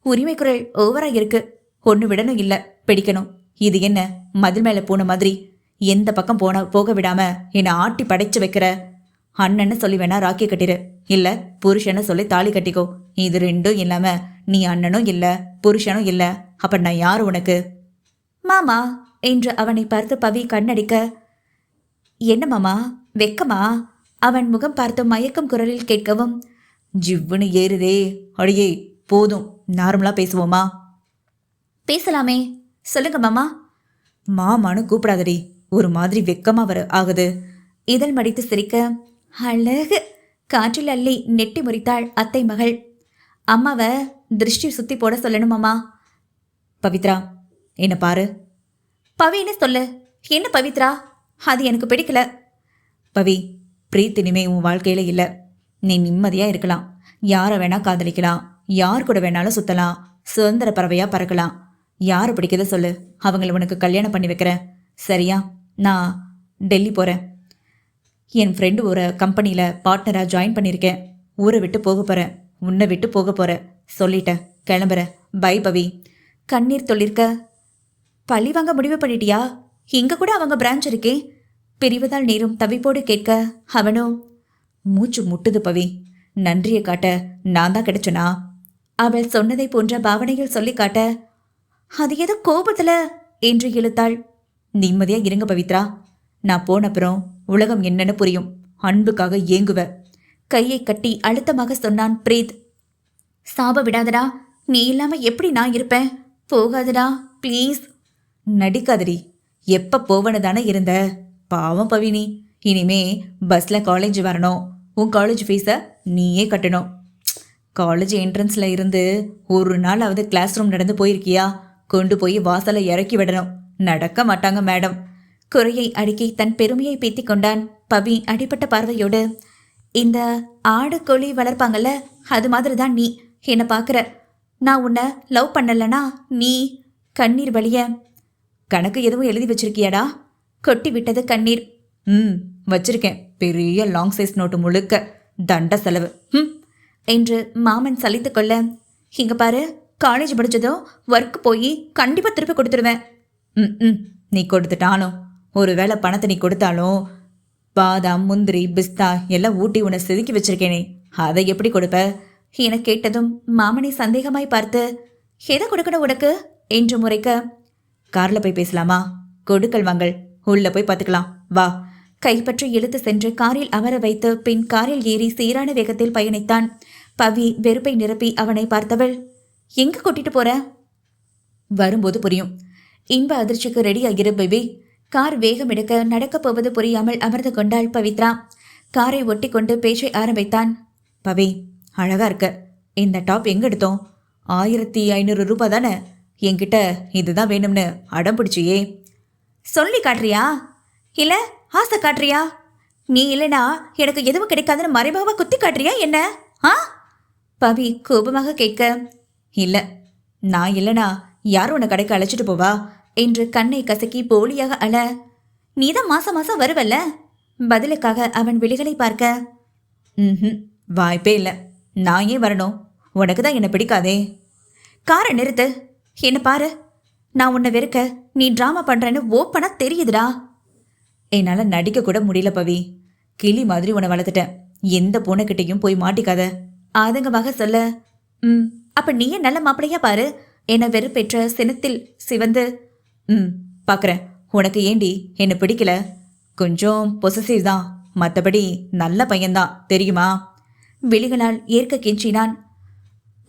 உரிமை குரல் ஓவரா இருக்கு. ஒன்று விடணும் இல்லை, பிடிக்கணும். இது என்ன மதில் மேல போன மாதிரி எந்த பக்கம் போக விடாம என்னை ஆட்டி படைச்சு வைக்கிற? அண்ணன்னு சொல்லி வேணா ராக்கி கட்டிரு, இல்ல புருஷன்னு சொல்லி தாலி கட்டிக்கோ. இது ரெண்டும் இல்லாம நீ அண்ணனும் இல்ல புருஷனும் இல்ல, அப்ப நான் யாரு உனக்கு? மாமா என்று அவனை பார்த்து பவி கண்ணடிக்க, என்ன மாமா வெக்கமா? அவன் முகம் பார்த்து மயக்கம் குரலில் கேட்கவும், ஜிவ்வுன்னு ஏறுதே. அடியே போதும், நார்மலா பேசுவோமா? பேசலாமே, சொல்லுங்க மாமா. மாமானு கூப்பிடாதடி, ஒரு மாதிரி வெக்கமா ஆகுது. இதழ் மடித்து சிரிக்க, அழகு. காற்றில் அள்ளி நெட்டி முறித்தாள் அத்தை மகள். அம்மாவை திருஷ்டி சுத்தி போட சொல்லணும் மாமா. பவித்ரா என்ன பாரு. பவின்னு சொல்லு. என்ன பவித்ரா? அது எனக்கு பிடிக்கல. பவி, பிரீத் இனிமே உன் வாழ்க்கையில இல்ல. நீ நிம்மதியா இருக்கலாம். யாரை வேணா காதலிக்கலாம், யார் கூட வேணாலும் சுத்தலாம், சுதந்திர பறவையா பறக்கலாம். யாரை பிடிக்கத சொல்லு, அவங்கள உனக்கு கல்யாணம் பண்ணி வைக்கிறேன், சரியா? நான் டெல்லி போகிறேன். என் ஃப்ரெண்டு ஒரு கம்பெனியில் பார்ட்னராக ஜாயின் பண்ணியிருக்கேன். ஊரை விட்டு போக போகிறேன், உன்னை விட்டு போக போகிறேன், சொல்லிட்டேன், கிளம்புறேன். பை பவி. கண்ணீர் தொழிற்க, பழி வாங்க முடிவு பண்ணிட்டியா? இங்கே கூட அவங்க பிரான்ச் இருக்கே. பிரிவதால் நீரும் தவிப்போடு கேட்க அவனோ, மூச்சு முட்டுது பவி, நன்றியை காட்ட நான் தான் கிடைச்சனா? அவள் சொன்னதை போன்ற பாவனையில் சொல்லி காட்ட, அது ஏதோ கோபத்துல என்று இழுத்தாள். நிம்மதியா இருங்க பவித்ரா, நான் போனப்புறம் உலகம் என்னன்னு புரியும். அன்புக்காக ஏங்குவ. கையை கட்டி அழுத்தமாக சொன்னான் பிரீத். சாப விடாதடா, நீ இல்லாம எப்படி நான் இருப்பேன்? போகாதடா ப்ளீஸ். நடிக்காதடி, எப்ப போவனு தானே இருந்த. பாவம் பவினி, இனிமே பஸ்ல காலேஜ் வரணும். உன் காலேஜ் ஃபீஸை நீயே கட்டணும். காலேஜ் என்ட்ரன்ஸ்ல இருந்து ஒரு நாளாவது கிளாஸ் ரூம் நடந்து போயிருக்கியா? கொண்டு போய் வாசலை இறக்கி விடணும். நடக்க மாட்டாங்க மேடம். குறையை அடுக்கி தன் பெருமையை பீத்திக் கொண்டான் பவி அடிப்பட்ட பார்வையோடு. இந்த ஆடு கோழி வளர்ப்பாங்கல்ல, அது மாதிரி தான் நீ என்னை பார்க்குற. நான் உன்னை லவ் பண்ணலனா நீ கண்ணீர் வழிய. கணக்கு எதுவும் எழுதி வச்சிருக்கியாடா? கொட்டி விட்டது கண்ணீர். வச்சிருக்கேன், பெரிய லாங் சைஸ் நோட்டு முழுக்க. தண்ட செலவு என்று மாமன் சலித்து கொள்ள, இங்க பாரு, காலேஜ் படிச்சதோ ஒர்க் போய் கண்டிப்பா திருப்பி கொடுத்துருவேன். நீ கொடுத்துட்டாலும், ஒருவேளை பணத்தை நீ கொடுத்தாலும், பாதாம் முந்திரி பிஸ்தா எல்லாம் ஊட்டி உன்னை செதுக்கி வச்சிருக்கேனே, அதை எப்படி கொடுப்ப என கேட்டதும் மாமனை சந்தேகமாய் பார்த்து, எதை கொடுக்கணும் உனக்கு என்று முறைக்க, கார்ல போய் பேசலாமா? கொடுக்கல் வாங்கல், உள்ள போய் பார்த்துக்கலாம் வா. கைப்பற்றி இழுத்து சென்று காரில் அமர வைத்து பின் காரில் ஏறி சீரான வேகத்தில் பயணித்தான். பவி வெறுப்பை நிரப்பி அவனை பார்த்தவள், எங்க கூட்டிட்டு போற? வரும்போது புரியும். இன்ப அதிர்ச்சிக்கு ரெடி ஆகிற பேபி. கார் வேகம் எடுக்க நடக்கப் போவது புரியாமல் அமர்ந்து கொண்டாள் பவித்ரா. காரை ஒட்டி கொண்டு பேச்சை ஆரம்பித்தான். பவி, அழகா இருக்க. இந்த டாப் எங்க எடுத்தோம்? 1500 ரூபாய் தானே? என்கிட்ட இதுதான் வேணும்னு அடம் பிடிச்சியே. சொல்லி காட்டுறியா இல்ல ஆசை காட்டுறியா? நீ இல்லைனா எனக்கு எதுவும் கிடைக்காதுன்னு மறைமுகமா குத்தி காட்டுறியா என்ன? பவி கோபமாக கேட்க, இல்ல, நான் இல்லைனா யாரும் உன்னை கடைக்கு அழைச்சிட்டு போவா என்று கண்ணை கசக்கி போலியாக அழ, நீதான் மாசம் மாசம் வருவல்ல? பதிலுக்காக அவன் விழிகளை பார்க்க, வாய்ப்பே இல்லை. நான் ஏன் வரணும்? உனக்கு தான் என்னை பிடிக்காதே. காரை நிறுத்து. என்ன பாரு, நான் உன்னை வெறுக்க நீ டிராமா பண்றேன்னு ஓப்பனா தெரியுதுடா. என்னால் நடிக்க கூட முடியல பவி. கிளி மாதிரி உன்னை வளர்த்துட்டேன். எந்த பூனைக்கிட்டையும் போய் மாட்டிக்காத. ஆதங்கமாக சொல்ல, அப்ப நீயே நல்ல மாப்பிளையா பாரு. என வெறுப்பெற்ற சினத்தில் சிவந்து, பார்க்குறேன். உனக்கு ஏண்டி என்னை பிடிக்கல? கொஞ்சம் பொசசிவ் தான், மற்றபடி நல்ல பையன்தான் தெரியுமா? விழிகளால் ஏற்க கெஞ்சினான்.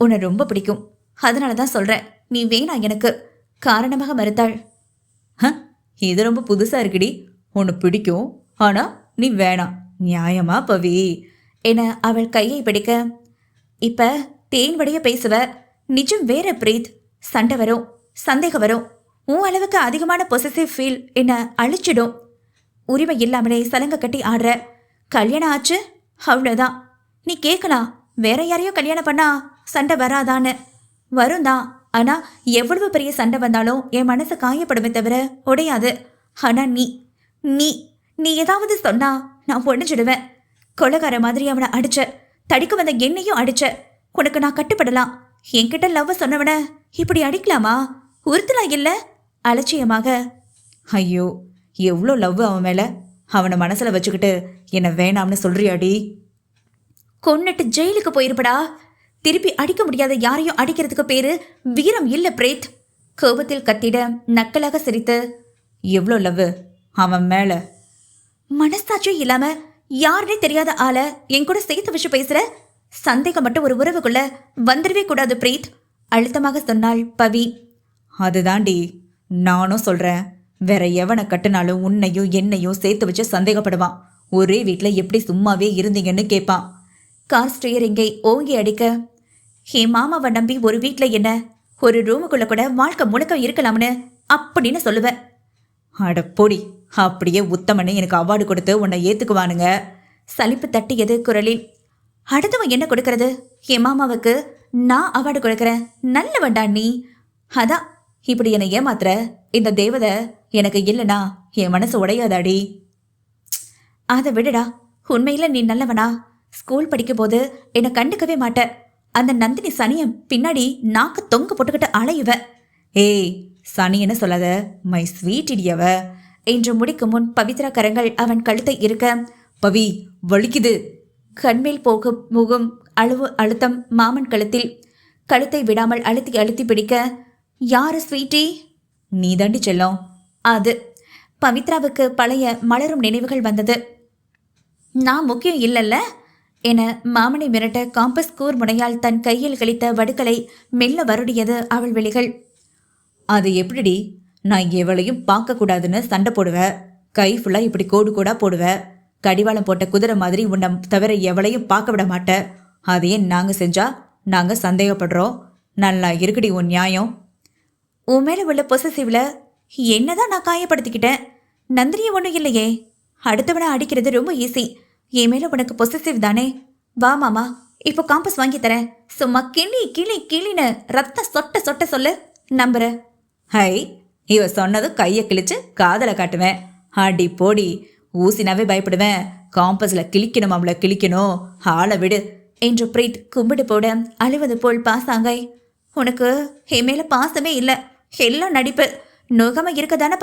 உன்னை ரொம்ப பிடிக்கும், அதனால தான் சொல்கிறேன், நீ வேணா எனக்கு. காரணமாக மறுத்தாள். இது ரொம்ப புதுசாக இருக்குடி. உன்னை பிடிக்கும், ஆனால் நீ வேணாம். நியாயமா பவி என அவள் கையை பிடிக்க, இப்ப தேன்வடைய பேசுவ. நிஜம் வேற பிரீத். சண்டை வரும், சந்தேகம் வரும். உன் அளவுக்கு அதிகமான பொசசிவ் ஃபீல் என்ன அழிச்சிடும். உரிமை இல்லாமலே சலங்க கட்டி ஆடுற. கல்யாணம் ஆச்சு அவ்வளோதான். நீ கேட்கலாம், வேற யாரையும் கல்யாணம் பண்ணா சண்டை வராதான்னு. வரும் தான், ஆனா எவ்வளவு பெரிய சண்டை வந்தாலும் என் மனசு காயப்படுமே தவிர உடையாது. ஆனா நீ நீ நீ ஏதாவது சொன்னா நான் உடைஞ்சிடுவேன். கொலகார மாதிரி அவனை அடிச்ச, தடிக்க வந்த என்னையும் அடிச்ச. உனக்கு நான் கட்டுப்படலாம். என்கிட்ட லவ் சொன்னவன இப்படி அடிக்கலாமா? உறுத்தலாம் இல்ல? அலட்சியமாக. ஐயோ, எவ்வளோ லவ் அவன் மேல. அவனை மனசுல வச்சுக்கிட்டு என்ன வேணாம்னு சொல்றியாடி? கொன்னுட்டு ஜெயிலுக்கு போயிருப்படா. திருப்பி அடிக்க முடியாத யாரையும் அடிக்கிறதுக்கு பேரு வீரம் இல்ல பிரேத். கோபத்தில் கத்திட நக்கலாக சிரித்து, எவ்வளோ லவ் அவன் மேல? மனசாட்சி இல்லாம யாருனே தெரியாத ஆளை என் கூட சேர்த்து வச்சு பேசுற. சந்தேகம் மட்டும் ஒரு உறவுக்குள்ள வந்துடவே கூடாது பிரீத், அழுத்தமாக சொன்னாள் பவி. அதுதாண்டி நானும் சொல்றேன். வேற எவனை கட்டினாலும் உன்னையும் என்னையும் சேர்த்து வச்சு சந்தேகப்படுவான். ஒரே வீட்டில் எப்படி சும்மாவே இருந்தீங்கன்னு கேட்பான். கார் ஸ்டியரிங்கை ஓங்கி அடிக்க, என் மாமாவை நம்பி ஒரு வீட்டில் என்ன ஒரு ரூமுக்குள்ள கூட வாழ்க்கை முழுக்க இருக்கலாம்னு அப்படின்னு சொல்லுவேன். அடப்பொடி, அப்படியே உத்தமன்னு எனக்கு அவார்டு கொடுத்து உன்னை ஏத்துக்குவானுங்க. சலிப்பு தட்டியது குரலில். அடுத்தவன் என்ன கொடுக்கறது? என் மாமாவுக்கு நான் அவார்டு கொடுக்கறேன். நல்லவன்டா நீ. அதான் இப்படி என்னை ஏமாத்துற. இந்த தேவதை எனக்கு இல்லைனா என் மனசு உடையாதாடி. அதை விடுடா. உண்மையில நீ நல்லவனா? ஸ்கூல் படிக்கும் போது என்னை கண்டுக்கவே மாட்ட. அந்த நந்தினி சனியம் பின்னாடி நாக்கு தொங்க போட்டுக்கிட்டு அலையுவ. ஏய், சனின்னு சொல்லாத, மை ஸ்வீட் இடியவ என்று முடிக்கும் முன் பவித்ரா கரங்கள் அவன் கழுத்தை இருக்க, பவி வலிக்குது. கண்மேல் போகும் முகம் அளவு அழுத்தம் மாமன் கழுத்தில். கழுத்தை விடாமல் அழுத்தி அழுத்தி பிடிக்க, யாரு ஸ்வீட்டி? நீ தாண்டி செல்லம். அது பவித்ராவுக்கு பழைய மலரும் நினைவுகள் வந்தது. நான் முக்கியம் இல்லைல்ல என மாமனை மிரட்ட காம்பஸ் கூர் முனையால் தன் கையில் கழித்த வடுக்களை மெல்ல வருடியது அவள் விழிகள். அது எப்படிடி? நான் எவளையும் பார்க்கக்கூடாதுன்னு சண்டை போடுவேன். கை ஃபுல்லாக இப்படி கோடு கோடா போடுவேன். கடிவாளம் போட்ட குதிரை மாதிரி உன்னை தவிர எவளையும் பார்க்க விட மாட்டேன். அதையே நாங்கள் செஞ்சா நாங்கள் சந்தேகப்படுறோம். நல்லா இருக்குடி உன் நியாயம். உன் மேலே உள்ள பொசசிவ்ல என்னதான் நான் காயப்படுத்திக்கிட்டேன்? நந்தினியை ஒன்றும் இல்லையே. அடுத்தவனை அடிக்கிறது ரொம்ப ஈஸி. என் மேலே உனக்கு பொசசிவ் தானே? வா மாமா, இப்போ காம்பஸ் வாங்கி தரேன். சும்மா கிளி கிளி கிளின்னு ரத்தம் சொட்ட சொட்ட சொல்லு, நம்புற. ஹை, இவ சொன்னதும் கையை கிழிச்சு காதலை காட்டுவேன். அடி போடி, ஊசினாவே பயப்படுவேன். காம்பஸில் கிழிக்கணும், அவளை கிழிக்கணும், ஆளை விடு என்று பிரீத் கும்பிடு போட அழுவது போல் பாசாங்காய். உனக்கு என் மேல பாசமே இல்லை, எல்லாம் நடிப்பு. நோகமா இருக்க தானே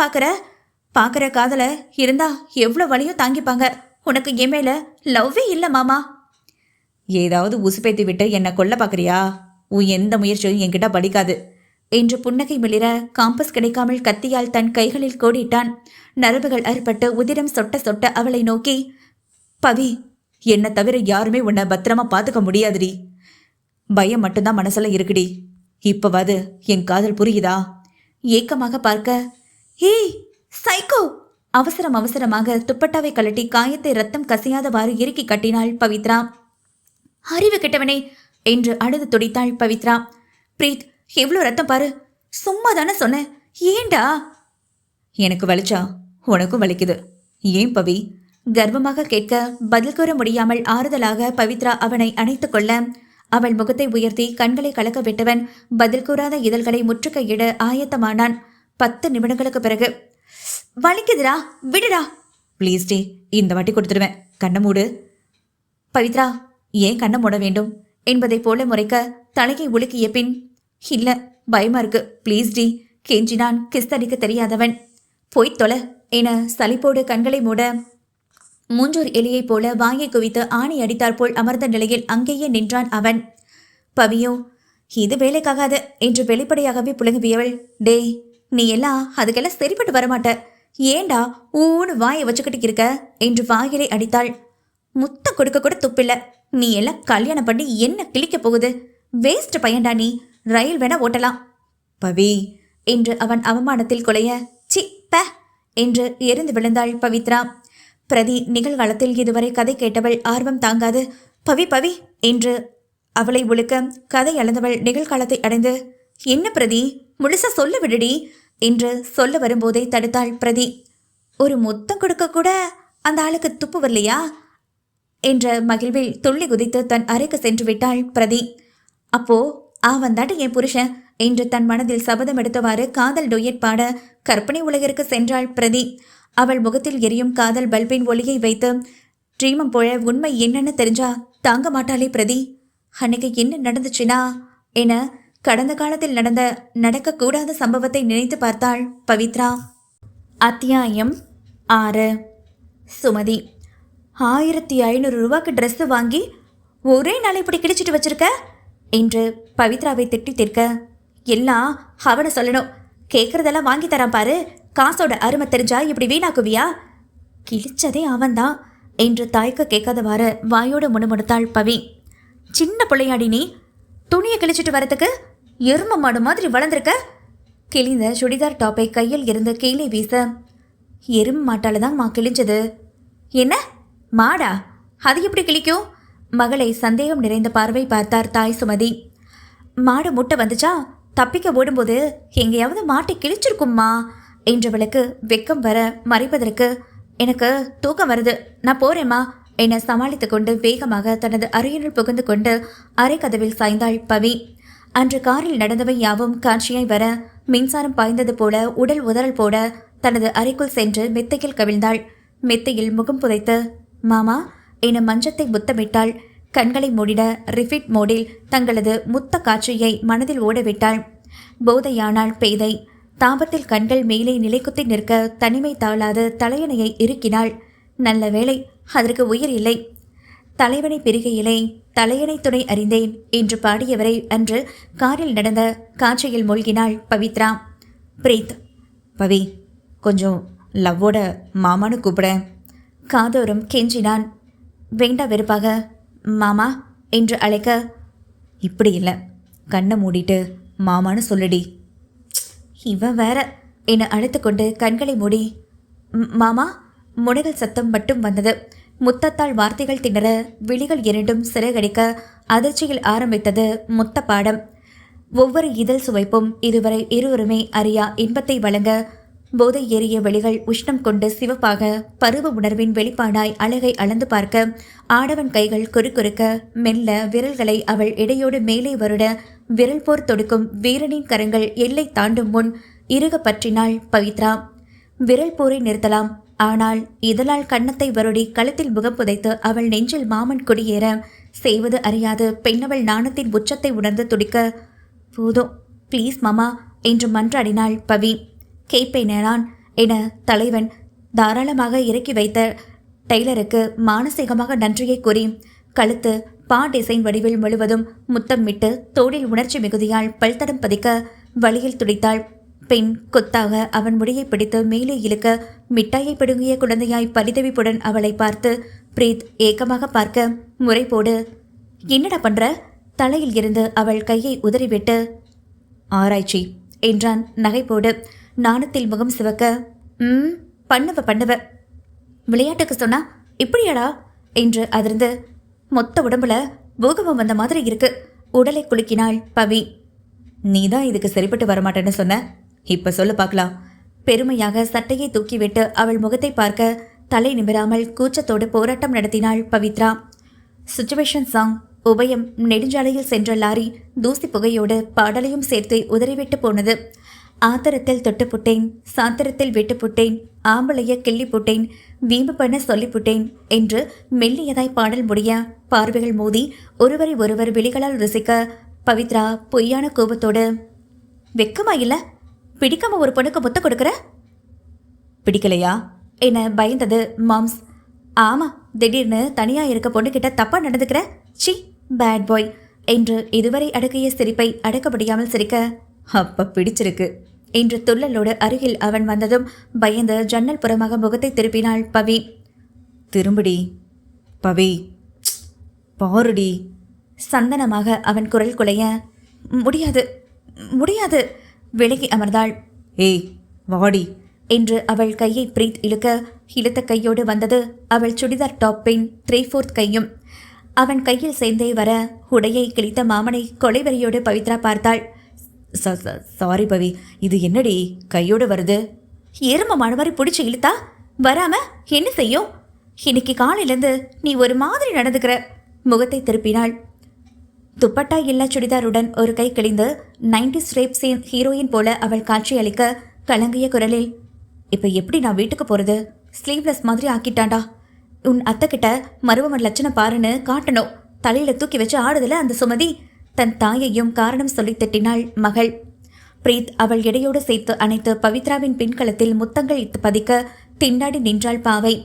பார்க்குற காதல இருந்தா எவ்வளோ வலியும் தாங்கிப்பாங்க. உனக்கு என் மேல லவ்வே இல்லை மாமா. ஏதாவது உசுப்பேத்தி விட்டு என்னை கொல்ல பார்க்குறியா? உன் எந்த முயற்சியும் என்கிட்ட படிக்காது என்று புன்னகை மிளிர காம்பஸ் கிடைக்காமல் கத்தியால் தன் கைகளில் கோடிட்டான். நரம்புகள் அறுபட்டு உதிரம் சொட்ட சொட்ட அவளை நோக்கி, பவி, என்னை தவிர யாருமே உன்னை பத்திரமா பார்த்துக்க முடியாதுடி. பயம் மட்டும்தான் மனசுல இருக்குடி. இப்பவாது என் காதல் புரியுதா? ஏக்கமாக பார்க்க, ஏய் சைக்கோ! அவசரமாக துப்பட்டாவை கழட்டி காயத்தை ரத்தம் கசியாதவாறு இறுக்கி கட்டினாள் பவித்ரா. அறிவு கெட்டவனே என்று அழுது துடித்தாள் பவித்ரா. பிரீத், எவ்வளோ ரத்தம் பாரு. சும்மா தானே சொன்னேன், ஏண்டா? எனக்கு வலிச்சா உனக்கும் வலிக்குது. ஏன் பவி? கர்வமாக கேட்க பதில் கூற முடியாமல் ஆறுதலாக பவித்ரா அவனை அணைத்து கொள்ள, அவள் முகத்தை உயர்த்தி கண்களை கலக்க விட்டவன் பதில் கூறாத இதழ்களை முற்றுகையிட ஆயத்தமானான். 10 நிமிடங்களுக்கு பிறகு, வலிக்குதுடா, விடுடா. ப்ளீஸ் டி, இந்த வாட்டி கொடுத்துடுவேன், கண்ணை மூடு. பவித்ரா, ஏன் கண்ணை மூட வேண்டும் என்பதை போல முறைக்க தலையை உலுக்கிய பின், இல்ல பயமா இருக்கு, ப்ளீஸ் டி கெஞ்சினான் கிஸ் அடிக்க தெரியாதவன். போய் தொலை என சலிப்போடு கண்களை மூட மூஞ்சூர் எலியைப் போல வாயை குவித்து ஆணி அடித்தாற் போல் அமர்ந்த நிலையில் அங்கேயே நின்றான் அவன். பவியோ, இது வேலைக்காகாது என்று வெளிப்படையாகவே புலங்குவியவள். டே, நீ எல்லாம் அதுக்கெல்லாம் சரிப்பட்டு வரமாட்ட. ஏண்டா ஊன்னு வாயை வச்சுக்கிட்டு இருக்க என்று வாயிலை அடித்தாள். முத்த கொடுக்க கூட துப்பில்ல. நீ எல்லாம் கல்யாணம் பண்ணி என்ன கிழிக்க போகுது? வேஸ்ட் பையன்டா நீ. ரயில் வேணா ஓட்டலாம். பவி என்று அவன் அவமானத்தில் குலைய, சி ப என்று எரிந்து விழுந்தாள் பவித்ரா. பிரதி நிகழ்காலத்தில் இதுவரை கதை கேட்டவள் ஆர்வம் தாங்காது பவி பவி என்று அவளை ஒழுக்க கதை அளந்தவள் நிகழ்காலத்தை அடைந்து, என்ன பிரதி, முழுசா சொல்ல விடுடி என்று சொல்ல வரும்போதே தடுத்தாள் பிரதி. ஒரு முத்தம் கொடுக்க கூட அந்த ஆளுக்கு துப்பு வரலையா என்ற மகிழ்வில் துள்ளி குதித்து தன் அறைக்கு சென்று விட்டாள் பிரதி. அப்போ அவன் தாட்டு என் புருஷன் என்று தன் மனதில் சபதம் எடுத்தவாறு காதல் டொயட் பாட கற்பனை உலகிற்கு சென்றாள் பிரதி. அவள் முகத்தில் எரியும் காதல் பல்பின் ஒளியை வைத்து ட்ரீமம் போல உண்மை என்னன்னு தெரிஞ்சா தாங்க மாட்டாளே பிரதி. அன்னைக்கு என்ன நடந்துச்சுனா என கடந்த காலத்தில் நடக்கக்கூடாத சம்பவத்தை நினைத்து பார்த்தாள் பவித்ரா. அத்தியாயம் 6. சுமதி. 1500 ரூபாய்க்கு ட்ரெஸ்ஸு வாங்கி ஒரே நாள் இப்படி கிழிச்சிட்டு வச்சிருக்க என்று பவித்ராவை திட்டி தீர்க்க, எல்லாம் அவனை சொல்லணும். கேட்குறதெல்லாம் வாங்கி தரான் பாரு, காசோட அருமை தெரிஞ்சா இப்படி வீணாக்குவியா? கிழிச்சதே அவன்தான் என்று தாய்க்கு கேட்காதவாறு வாயோடு முணுமுணுத்தாள் பவி. சின்ன பிள்ளையாடி நீ, துணியை கிழிச்சிட்டு வரத்துக்கு எரும மாடு மாதிரி வளர்ந்துருக்க. கிழிந்த சுடிதார் டாப்பை கையில் இருந்து கீழே வீச, எரும மாட்டால தான் மா கிழிஞ்சது. என்ன மாடா? அது எப்படி கிழிக்கும்? மகளை சந்தேகம் நிறைந்த பார்வை பார்த்தார் தாய் சுமதி. மாடு முட்டை வந்துச்சா, தப்பிக்க ஓடும்போது எங்கேயாவது மாட்டை கிழிச்சிருக்கும்மா என்றவளுக்கு வெக்கம் வர மறைப்பதற்கு, எனக்கு தூக்கம் வருது, நான் போறேம்மா என சமாளித்து கொண்டு வேகமாக தனது அறையினுள் புகுந்து கொண்டு அறை கதவில் சாய்ந்தாள் பவி. அன்று காரில் நடந்தவை யாவும் காட்சியாய் வர மின்சாரம் பாய்ந்தது போல உடல் உதறல் போட தனது அறைக்குள் சென்று மெத்தையில் கவிழ்ந்தாள். மெத்தையில் முகம் புதைத்து மாமா என மஞ்சத்தை முத்தமிட்டாள். கண்களை மூடிட ரிஃபிட் மோடில் தங்களது முத்த காட்சியை மனதில் ஓடவிட்டாள். போதையானாள் பேதை. தாபத்தில் கண்கள் மேலே நிலைக்குத்தி நிற்க தனிமை தாளாது தலையணையை இறுக்கினாள். நல்ல வேளை, அதற்கு உயிர் இல்லை. தலைவனை பிரிகையிலே தலையணை துணை அறிந்தேன் என்று பாடியவரை அன்று காரில் நடந்த காட்சியில் மூழ்கினாள் பவித்ரா. பிரீத். பவி, கொஞ்சம் லவ்வோட மாமான்னு கூப்பிட. காதோறும் கெஞ்சினான். வேண்டா வெறுப்பாக மாமா என்று அழைக்க, இப்படி இல்லை, கண்ணை மூடிட்டு மாமான்னு சொல்லுடி. இவ வேற என அழைத்து கொண்டு கண்களை மூடி மாமா முனகல் சத்தம் மட்டும் வந்தது. முத்தத்தால் வார்த்தைகள் திணற விழிகள் இரண்டும் சிறகடிக்க அதிர்ச்சியில் ஆரம்பித்தது முத்த பாடம். ஒவ்வொரு இதழ் சுவைப்பும் இதுவரை இருவருமே அறியா இன்பத்தை வழங்க போதை ஏறிய வெளிகள் உஷ்ணம் கொண்டு சிவப்பாக பருவ உணர்வின் வெளிப்பாடாய் அழகை அளந்து பார்க்க ஆடவன் கைகள் குறுக்க மெல்ல விரல்களை அவள் இடையோடு மேலே வருட விரல் போர் தொடுக்கும் வீரனின் கரங்கள் எல்லை தாண்டும் முன் இறுக பற்றினாள் பவித்ரா. விரல் போரை நிறுத்தலாம், ஆனால் இதழால் கன்னத்தை வருடி கழுத்தில் முகம் புதைத்து அவள் நெஞ்சில் மாமன் குடியேற செய்வது அறியாது பெண்ணவள் நாணத்தின் உச்சத்தை உணர்ந்து துடிக்க, போதும் ப்ளீஸ் மாமா என்று மன்றாடினாள் பவி. கேட்பேனான் என தலைவன் தாராளமாக இறக்கி வைத்த டெய்லருக்கு மானசீகமாக நன்றியை கூறி கழுத்து பா டிசைன் வடிவில் முழுவதும் முத்தமிட்டு தோளில் உணர்ச்சி மிகுதியால் பல்தடம் பதிக்க வழியில் துடித்தாள். பெண் கொத்தாக அவன் முடியை பிடித்து மேலே இழுக்க மிட்டாயை பிடுங்கிய குழந்தையாய் பரிதவிப்புடன் அவளை பார்த்து பிரீத் ஏக்கமாக பார்க்க முறை போடு. என்னடா பண்ற? தலையில் இருந்து அவள் கையை உதறிவிட்டு ஆராய்ச்சி என்றான் நகைப்போடு. நாணத்தில் முகம் சிவக்க, பண்ணுவ விளையாட்டுக்கு சொன்னா இப்படியாடா என்று அதிர்ந்து மொத்த உடம்புல பூகம்பம் வந்த மாதிரி இருக்கு. உடலை குலுக்கினாள் பவி. நீதான் இதுக்கு சரிப்பட்டு வரமாட்டேன்னு சொன்ன, இப்ப சொல்லு பார்க்கலாம். பெருமையாக சட்டையை தூக்கிவிட்டு அவள் முகத்தை பார்க்க தலை நிமிராமல் கூச்சத்தோடு போராட்டம் நடத்தினாள் பவித்ரா. Situation song. உபயம் நெடுஞ்சாலையில் சென்ற லாரி தூசி புகையோடு பாடலையும் சேர்த்து உதறிவிட்டு போனது. ஆத்திரத்தில் தொட்டு புட்டேன், சாத்திரத்தில் விட்டு புட்டேன், ஆம்பளைய கிள்ளி புட்டேன், வீம்பு பண்ண சொல்லி புட்டேன் என்று மெல்லியதாய் பாடல் முடிய பார்வைகள் மோதி ஒருவரை ஒருவர் விழிகளால் ருசிக்க பவித்ரா பொய்யான கோபத்தோடு, வெக்கமா இல்ல? பிடிக்காம ஒரு பொண்ணுக்கு முத்த கொடுக்குற? பிடிக்கலையா என பயந்தது மாம்ஸ். ஆமா, திடீர்னு தனியா இருக்க பொண்ணுகிட்ட தப்பா நடந்துக்கிற, சி பேட் பாய் என்று இதுவரை அடக்கிய சிரிப்பை அடக்க முடியாமல் சிரிக்க, அப்ப பிடிச்சிருக்கு என்று துள்ளலோடு அருகில் அவன் வந்ததும் பயந்து ஜன்னல் புறமாக முகத்தை திருப்பினாள் பவி. திரும்புடி பவி, பாருடி சந்தனமாக அவன் குரல் குலைய, முடியாது முடியாது விலகி அமர்ந்தாள். ஏய் வாடி என்று அவள் கையை பிரீத் இழுத்த கையோடு வந்தது அவள் சுடிதார் டாப்பின் 3/4 கையும். அவன் கையில் சேர்ந்தே வர உடையை கிழித்த மாமனை கொலைவெறியோடு பவித்ரா பார்த்தாள். சாரி பவி, இது என்னடி கையோடு வருது? எரும மாடு மாதிரி பிடிச்சி இழுத்தா வராம என்ன செய்யும்? இன்னைக்கு காலையிலேருந்து நீ ஒரு மாதிரி நடந்துக்கிற. முகத்தை திருப்பினாள். துப்பட்டா இல்லா சுடிதாருடன் ஒரு கை கிழிந்து 90s ரேப் சீன் ஹீரோயின் போல அவள் காட்சி அளிக்க கலங்கிய குரலில், இப்போ எப்படி நான் வீட்டுக்கு போகிறது? ஸ்லீவ்லெஸ் மாதிரி ஆக்கிட்டாண்டா. உன் அத்தைக்கிட்ட மருமகன் லட்சணம் பாருன்னு காட்டணும். தலையில் தூக்கி வச்சு ஆடுதல அந்த சுமதி. தன் தாயையும் காரணம் சொல்லி திட்டினாள் மகள். பிரீத் அவள் எடையோடு சேர்த்து அணைத்து பவித்ராவின் பின்களத்தில் முத்தங்கள் இட்டு பதிக்க திண்டாடி நின்றாள் பாவை.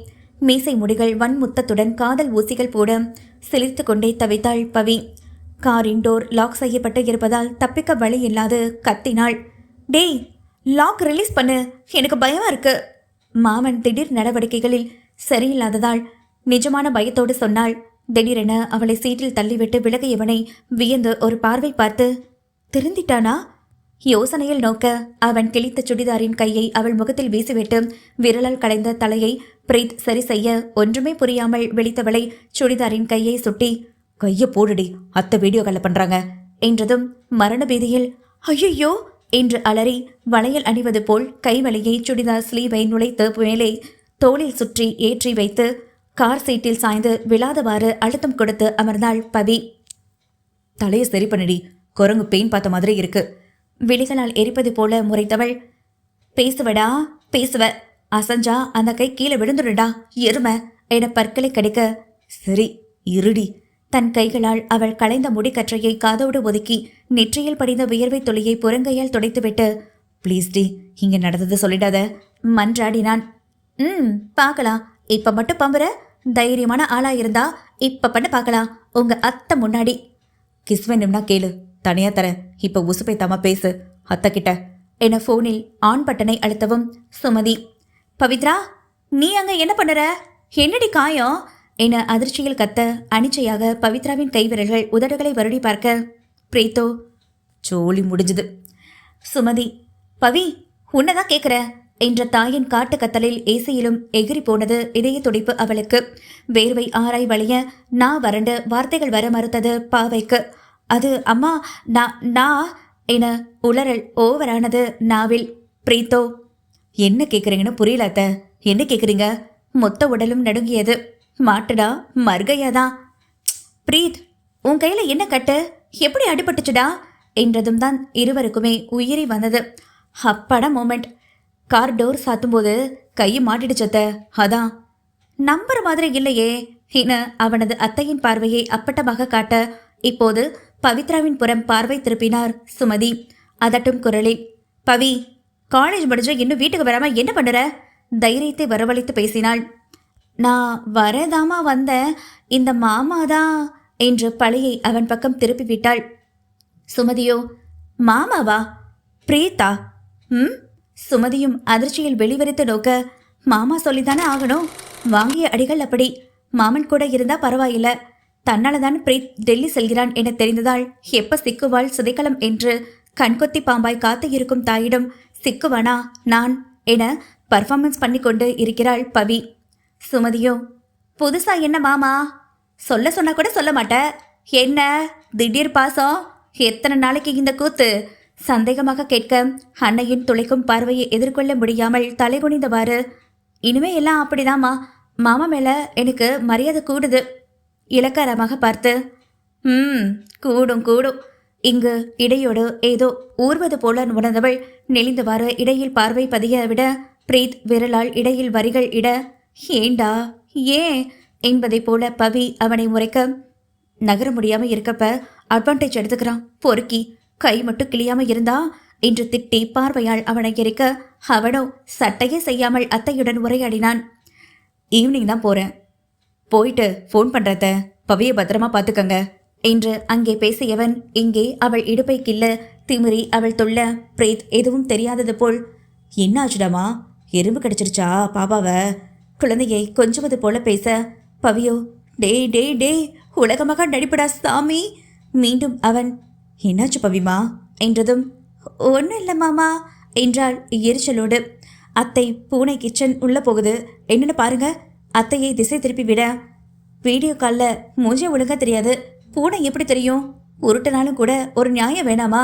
மீசை முடிகள் வன்முத்தத்துடன் காதல் ஊசிகள் போட சிலிர்த்து கொண்டே தவித்தாள் பவி. காரின் டோர் லாக் செய்யப்பட்டு இருப்பதால் தப்பிக்க வழி இல்லாது கத்தினாள். டேய், லாக் ரிலீஸ் பண்ணு, எனக்கு பயமா இருக்கு. மாமன் திடீர் நடவடிக்கைகளில் சரியில்லாததால் நிஜமான பயத்தோடு சொன்னாள். திடீரென அவளை சீட்டில் தள்ளிவிட்டு விலகியவனை வியந்து ஒரு பார்வை பார்த்து, திருந்திட்டானா? யோசனையில் நோக்க அவன் கிழித்த சுடிதாரின் கையை அவள் முகத்தில் வீசிவிட்டு விரலால் களைந்த தலையை பிரீத் சரி செய்ய ஒன்றுமே புரியாமல் விழித்தவளை சுடிதாரின் கையை சுட்டி, கையை போடுடி, அத்தை வீடியோ கால் பண்றாங்க என்றதும் மரண பீதியில் ஐயோ என்று அலறி வளையல் அணிவது போல் கைவலையை சுடிதார் ஸ்லீவை நுழைத்து மேலே தோளில் சுற்றி ஏற்றி வைத்து கார் சீட்டில் சாய்ந்து விழாதவாறு அழுத்தம் கொடுத்து அமர்ந்தாள் பவி. தலையை சரி பண்ணடி, குரங்கு பெயின் பார்த்த மாதிரி இருக்கு. விழிகளால் எரிப்பது போல முறைத்தவள், பேசுவடா பேசுவ, அசஞ்சா அந்த கை கீழே விழுந்துடுடா எருமை என பற்களை கடிக்க, சரி இருடி. தன் கைகளால் அவள் களைந்த முடிக்கற்றையை காதோடு ஒதுக்கி நெற்றியில் படிந்த வியர்வை துளியை புறங்கையால் துடைத்துவிட்டு, ப்ளீஸ் டி, இங்க நடந்தது சொல்லிடாத மன்றாடினான். பார்க்கலாம், இப்ப மட்டும் பம்புற. தைரியமான ஆளா இருந்தா இப்ப பண்ண பார்க்கலாம் உங்க அத்தை முன்னாடி. கிஸ் வேணும்னா கேளு, தனியா தர. இப்ப உசுப்பை தாம பேசு அத்தை கிட்ட என போனில் ஆன் பட்டனை அழுத்தவும் சுமதி, பவித்ரா நீ அங்க என்ன பண்ணுற? என்னடி காயம் என அதிர்ச்சியில் கத்த அனிச்சையாக பவித்ராவின் கைவிரல்கள் உதடுகளை வருடி பார்க்க, பிரீத்தோ சோழி முடிஞ்சுது. சுமதி, பவி உன்னதான் கேட்குற, என்ற தாயின் காட்டு கத்தலில் ஏசியிலும் எகிரி போனது இதய துடிப்பு அவளுக்கு. வேர்வை ஆராய் வழிய வறண்டு வார்த்தைகள் வர மறுத்தது பாவைக்கு. அது அம்மா, நான் என உளறல் ஓவரானது நாவில். பிரீத்தோ, என்ன கேட்குறீங்கன்னு புரியல அத்தை. என்ன கேட்குறீங்க? மொத்த உடலும் நடுங்கியது. மாட்டுடா, மர்கையாதான். பிரீத், உன் கையில என்ன கட்டு? எப்படி அடிபட்டுச்சுடா என்றதும் தான் இருவருக்குமே உயிரி வந்தது. அப்பாடா மோமெண்ட். கார் டோர் சாத்தும்போது கையை மாட்டிடுச்சத்த, அதான். நம்புற மாதிரி இல்லையே என அவனது அத்தையின் பார்வையை அப்பட்டமாக காட்ட இப்போது பவித்ராவின் புறம் பார்வை திருப்பினார் சுமதி. அதட்டும் குரலில், பவி, காலேஜ் முடிஞ்சு இன்னும் வீட்டுக்கு வராம என்ன பண்ணுற? தைரியத்தை வரவழைத்து பேசினாள். நான் வரதாமா வந்தேன், இந்த மாமாதான் என்று பழையை அவன் பக்கம் திருப்பி விட்டாள். சுமதியோ, மாமாவா? பிரீத்தா? சுமதியும் அதிர்ச்சியில் வெளிவரித்து நோக்க, மாமா சொல்லித்தானே ஆகணும். வாங்கிய அடிகள் அப்படி. மாமன் கூட இருந்தா பரவாயில்ல. தன்னால்தான் பிரீத் டெல்லி செல்கிறான் என தெரிந்ததால் எப்ப சிக்குவாள் சிதைக்களம் என்று கண்கொத்தி பாம்பாய் காத்து இருக்கும் தாயிடம் சிக்குவானா நான் என பர்ஃபார்மன்ஸ் பண்ணி கொண்டு இருக்கிறாள் பவி. சுமதியோ, புதுசா என்ன மாமா? சொல்ல சொன்னா கூட சொல்ல மாட்ட. என்ன திடீர் பாசம்? எத்தனை நாளைக்கு இந்த கூத்து? சந்தேகமாக கேட்க அன்னையின் துளைக்கும் பார்வையை எதிர்கொள்ள முடியாமல் தலைகுனிந்தவாறு, இனிமே எல்லாம் அப்படிதாம்மா. மாமா மேல எனக்கு மரியாதை கூடுது. இலக்காரமாக பார்த்து, கூடும் கூடும். இங்கு இடையோடு ஏதோ ஊர்வது போல உணர்ந்தவள் நெளிந்தவாறு இடையில் பார்வை பதிய விட பிரீத் விரலால் இடையில் வரிகள் இட, ஏண்டா, ஏன் என்பதை போல பவி அவனை முறைக்க, நகர முடியாம இருக்கப்ப அட்வான்டேஜ் எடுத்துக்கிறான் பொறுக்கி, கை மட்டும் கிளியாம இருந்தா என்று திட்டி பார்வையால் அவனை எரிக்க அவனோ சட்டையே செய்யாமல் அத்தையுடன் உரையாடினான். ஈவினிங் தான் போறேன், போயிட்டு ஃபோன் பண்றத, பவியை பத்திரமா பார்த்துக்கங்க என்று அங்கே பேசியவன் இங்கே அவள் இடுப்பை கிள்ள திமிரி அவள் தொல்ல பிரீத் எதுவும் தெரியாதது போல், என்ன ஆச்சுடாமா? எறும்பு கடிச்சிருச்சா பாபாவை? குழந்தையை கொஞ்சுவது போல பேச பவியோ, டேய் டேய் டேய், உலகமாக நடிப்படா சாமி. மீண்டும் அவன், என்னாச்சு பவிமா என்றதும், ஒன்றும் இல்லை மாமா என்றாள் எரிச்சலோடு. அத்தை பூனை கிச்சன் உள்ள போகுது, என்னென்னு பாருங்க. அத்தையை திசை திருப்பி விட, வீடியோ காலில் மூஞ்சிய ஒழுங்கா தெரியாது, பூனை எப்படி தெரியும்? உருட்டனாலும் கூட ஒரு நியாயம் வேணாமா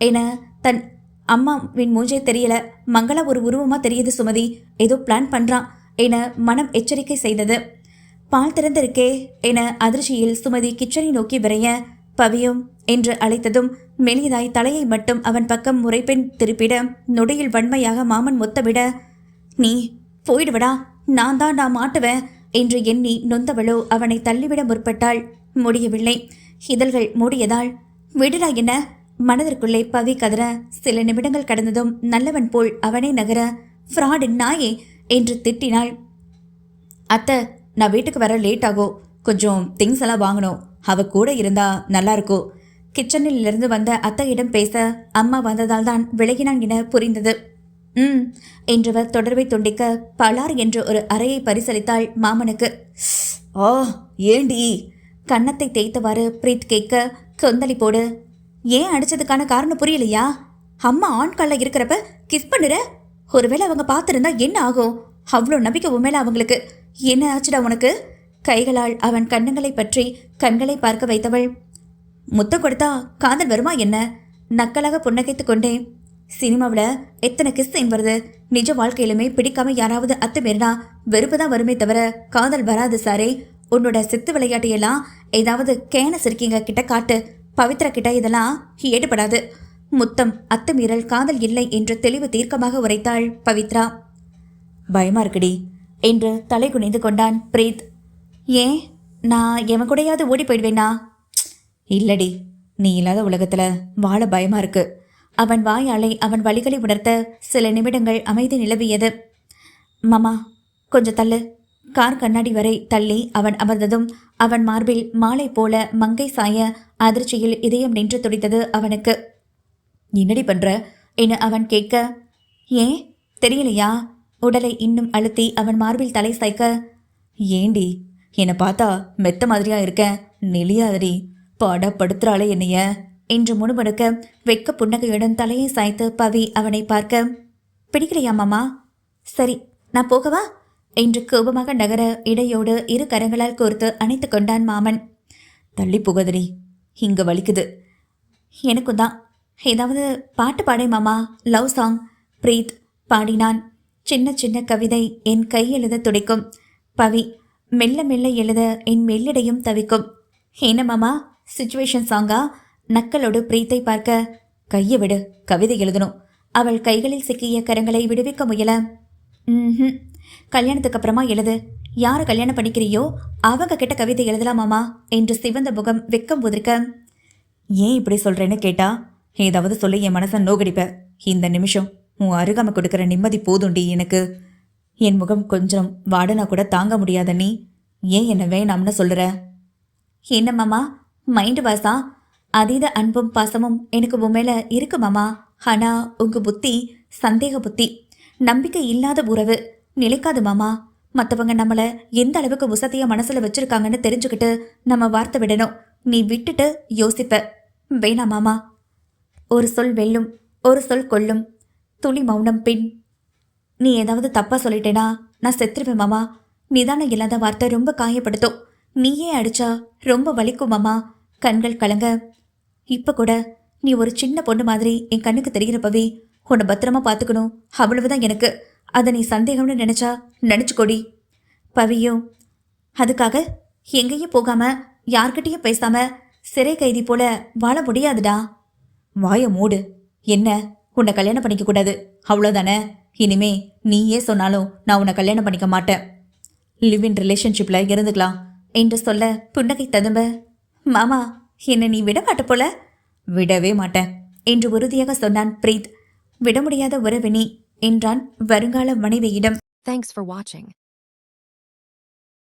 என தன் அம்மாவின் மூஞ்சே தெரியல, மங்களா ஒரு உருவமா தெரியுது சுமதி, ஏதோ பிளான் பண்றான் என மனம் எச்சரிக்கை செய்தது. பால் திறந்திருக்கே என அதிர்ச்சியில் சுமதி கிச்சனை நோக்கி விரைய பவியும் என்று அழைத்ததும் மெலிதாய் தலையை மட்டும் அவன் பக்கம் முறைப்பெண் திருப்பிட நொடியில் வன்மையாக மாமன் மொத்தவிட, நீ போயிடுவடா, நான் மாட்டுவேன் என்று எண்ணி நொந்தவளோ அவனை தள்ளிவிட முற்பட்டாள். முடியவில்லை. இதழ்கள் மூடியதால், விடுடா என்ன? மனதிற்குள்ளே பவி கதற சில நிமிடங்கள் கடந்ததும் நல்லவன் போல் அவனே நகர, ஃப்ராடு நாயே என்று திட்டினாள். அத்தை, நான் வீட்டுக்கு வர லேட் ஆகும், கொஞ்சம் திங்ஸ் எல்லாம் வாங்கணும், அவ கூட இருந்தா நல்லா இருக்கும். கிச்சனில் இருந்து வந்த அத்தையிடம் பேச அம்மா வந்ததால் தான் விலகினான் என புரிந்தது. என்றவர் தொடர்பை துண்டிக்க பலார் என்று ஒரு அறையை பரிசளித்தாள் மாமனுக்கு. ஓ ஏண்டி? கன்னத்தை தேய்த்தவாறு பிரீத் கேட்க கொந்தளிப்போடு, ஏன் அடிச்சதுக்கான காரணம் புரியலையா? அம்மா ஆண் கால்ல இருக்கிறப்ப கிஸ் பண்ணுற, ஒருவேளை அவங்க பார்த்துருந்தா என்ன ஆகும்? அவ்வளோ நம்பிக்கை உண்மையில அவங்களுக்கு. என்ன ஆச்சுடா உனக்கு? கைகளால் அவன் கண்ணங்களை பற்றி கண்களை பார்க்க வைத்தவள், முத்தம் கொடுத்தா காதல் வருமா என்ன? நக்கலாக புன்னகைத்து கொண்டே, சினிமாவில் எத்தனை கிஸ் வருது, நிஜ வாழ்க்கையிலுமே பிடிக்காம யாராவது அத்துமீறினா வெறுப்பு தான் வருமே தவிர காதல் வராது சாரே. உன்னோட சித்து விளையாட்டையெல்லாம் ஏதாவது கேனஸ் இருக்கீங்க கிட்ட காட்டு, பவித்ரா கிட்ட இதெல்லாம் ஏடுபடாது. முத்தம் அத்துமீறல் காதல் இல்லை என்று தெளிவு தீர்க்கமாக உரைத்தாள் பவித்ரா. பயமா இருக்குடி என்று தலை குனிந்து கொண்டான் பிரீத். ஏன், நான் எவன் கூடையாவது ஓடி போயிடுவேனா? இல்லடி, நீ இல்லாத உலகத்துல வாழ பயமா இருக்கு. அவன் வாயாலை அவன் வழிகளை உணர்த்த சில நிமிடங்கள் அமைதி நிலவியது. மாமா கொஞ்சம் தள்ளு. கார் கண்ணாடி வரை தள்ளி அவன் அமர்ந்ததும் அவன் மார்பில் மாலை போல மங்கை சாய அதிர்ச்சியில் இதயம் நின்று துடித்தது அவனுக்கு. என்னடி பண்ற என அவன் கேட்க, ஏன் தெரியலையா? உடலை இன்னும் அழுத்தி அவன் மார்பில் தலை சாய்க்க, ஏண்டி என்னை பார்த்தா மெத்த மாதிரியா இருக்க, நெளியாதடி, பாட படுத்துறாளே என்னைய என்று முணுமுணுக்க வெட்க புன்னகையுடன் தலையை சாய்த்து பவி அவனை பார்க்க, பிடிக்கலையா மாமா? சரி, நான் போகவா என்று கோபமாக நகர இடையோடு இரு கரங்களால் கோர்த்து அணைத்து கொண்டான் மாமன். தள்ளி போகாதடி, இங்க வலிக்குது. எனக்கும் தான். ஏதாவது பாட்டு பாடே மாமா, லவ் சாங். பிரீத் பாடினான். சின்ன சின்ன கவிதை என் கை எழுத துடிக்கும். பவி மெல்ல மெல்ல எழுத என் மெல்லிடையும் தவிக்கும். என்ன மாமா, சிச்சுவேஷன் சாங்கா? நக்கலோடு பிரீத்தை பார்க்க. கையை விடு, கவிதை எழுதணும். அவள் கைகளில் சிக்கிய கரங்களை விடுவிக்க முயல. ம், கல்யாணத்துக்கு அப்புறமா எழுது. யாரை கல்யாணம் பண்ணிக்கிறியோ அவங்க கிட்ட கவிதை எழுதலாமாமா என்று சிவந்த முகம் வெக்கம் உதிர்க்க. ஏன் இப்படி சொல்றேன்னு கேட்டா ஏதாவது சொல்லி என் மனசை நோகடிப்ப. இந்த நிமிஷம் உன் அருகாம கொடுக்குற நிம்மதி போதுண்டி எனக்கு. என் முகம் கொஞ்சம் வாடனா கூட தாங்க முடியாத நீ ஏன் என்ன வேணாம்னு சொல்லுற? என்ன மாமா, மைண்டு வாசா? அதீத அன்பும் பாசமும் எனக்கு உன் மேல இருக்கு மாமா. ஆனா உங்க புத்தி சந்தேக புத்தி, நம்பிக்கை இல்லாத உறவு நிலைக்காது மாமா. மற்றவங்க நம்மளை எந்த அளவுக்கு உசதியா மனசுல வச்சிருக்காங்கன்னு தெரிஞ்சுக்கிட்டு நம்ம வார்த்தை விடணும். நீ விட்டுட்டு யோசிப்ப. வேணாம் மாமா. ஒரு சொல் வெல்லும், ஒரு சொல் கொல்லும். துளி மௌனம் பின். நீ ஏதாவது தப்பா சொல்லிட்டேனா நான் செத்துருவேன் மாமா. நிதானம் இல்லாத வார்த்தை ரொம்ப காயப்படுத்தும். நீயே அடிச்சா ரொம்ப வலிக்கும் மாமா. கண்கள் கலங்க. இப்ப கூட நீ ஒரு சின்ன பொண்ணு மாதிரி என் கண்ணுக்கு தெரிகிறப்பவே உன்னை பத்திரமா பார்த்துக்கணும், அவ்வளவுதான் எனக்கு. அதை நீ சந்தேகம்னு நினைச்சா நினைச்சுக்கொடி. பவியும் அதுக்காக எங்கேயும் போகாம யார்கிட்டையும் பேசாம சிறை கைதி போல வாழ முடியாதுடா. வாய மூடு. என்ன, உன்னை கல்யாணம் பண்ணிக்க கூடாது அவ்வளோதானே? இனிமே நீயே சொன்னாலும் நான் உன்னை கல்யாணம் பண்ணிக்க மாட்டேன். லிவ் இன் ரிலேஷன்ஷிப்ல இருந்துக்கலாம் என்று சொல்ல புன்னகை ததும்ப. மாமா, என்னை நீ விட மாட்ட போல. விடவே மாட்டேன் என்று உறுதியாக சொன்னான் பிரீத். விட முடியாத உறவினி என்றான் வருங்கால மனைவியிடம். Thanks for watching.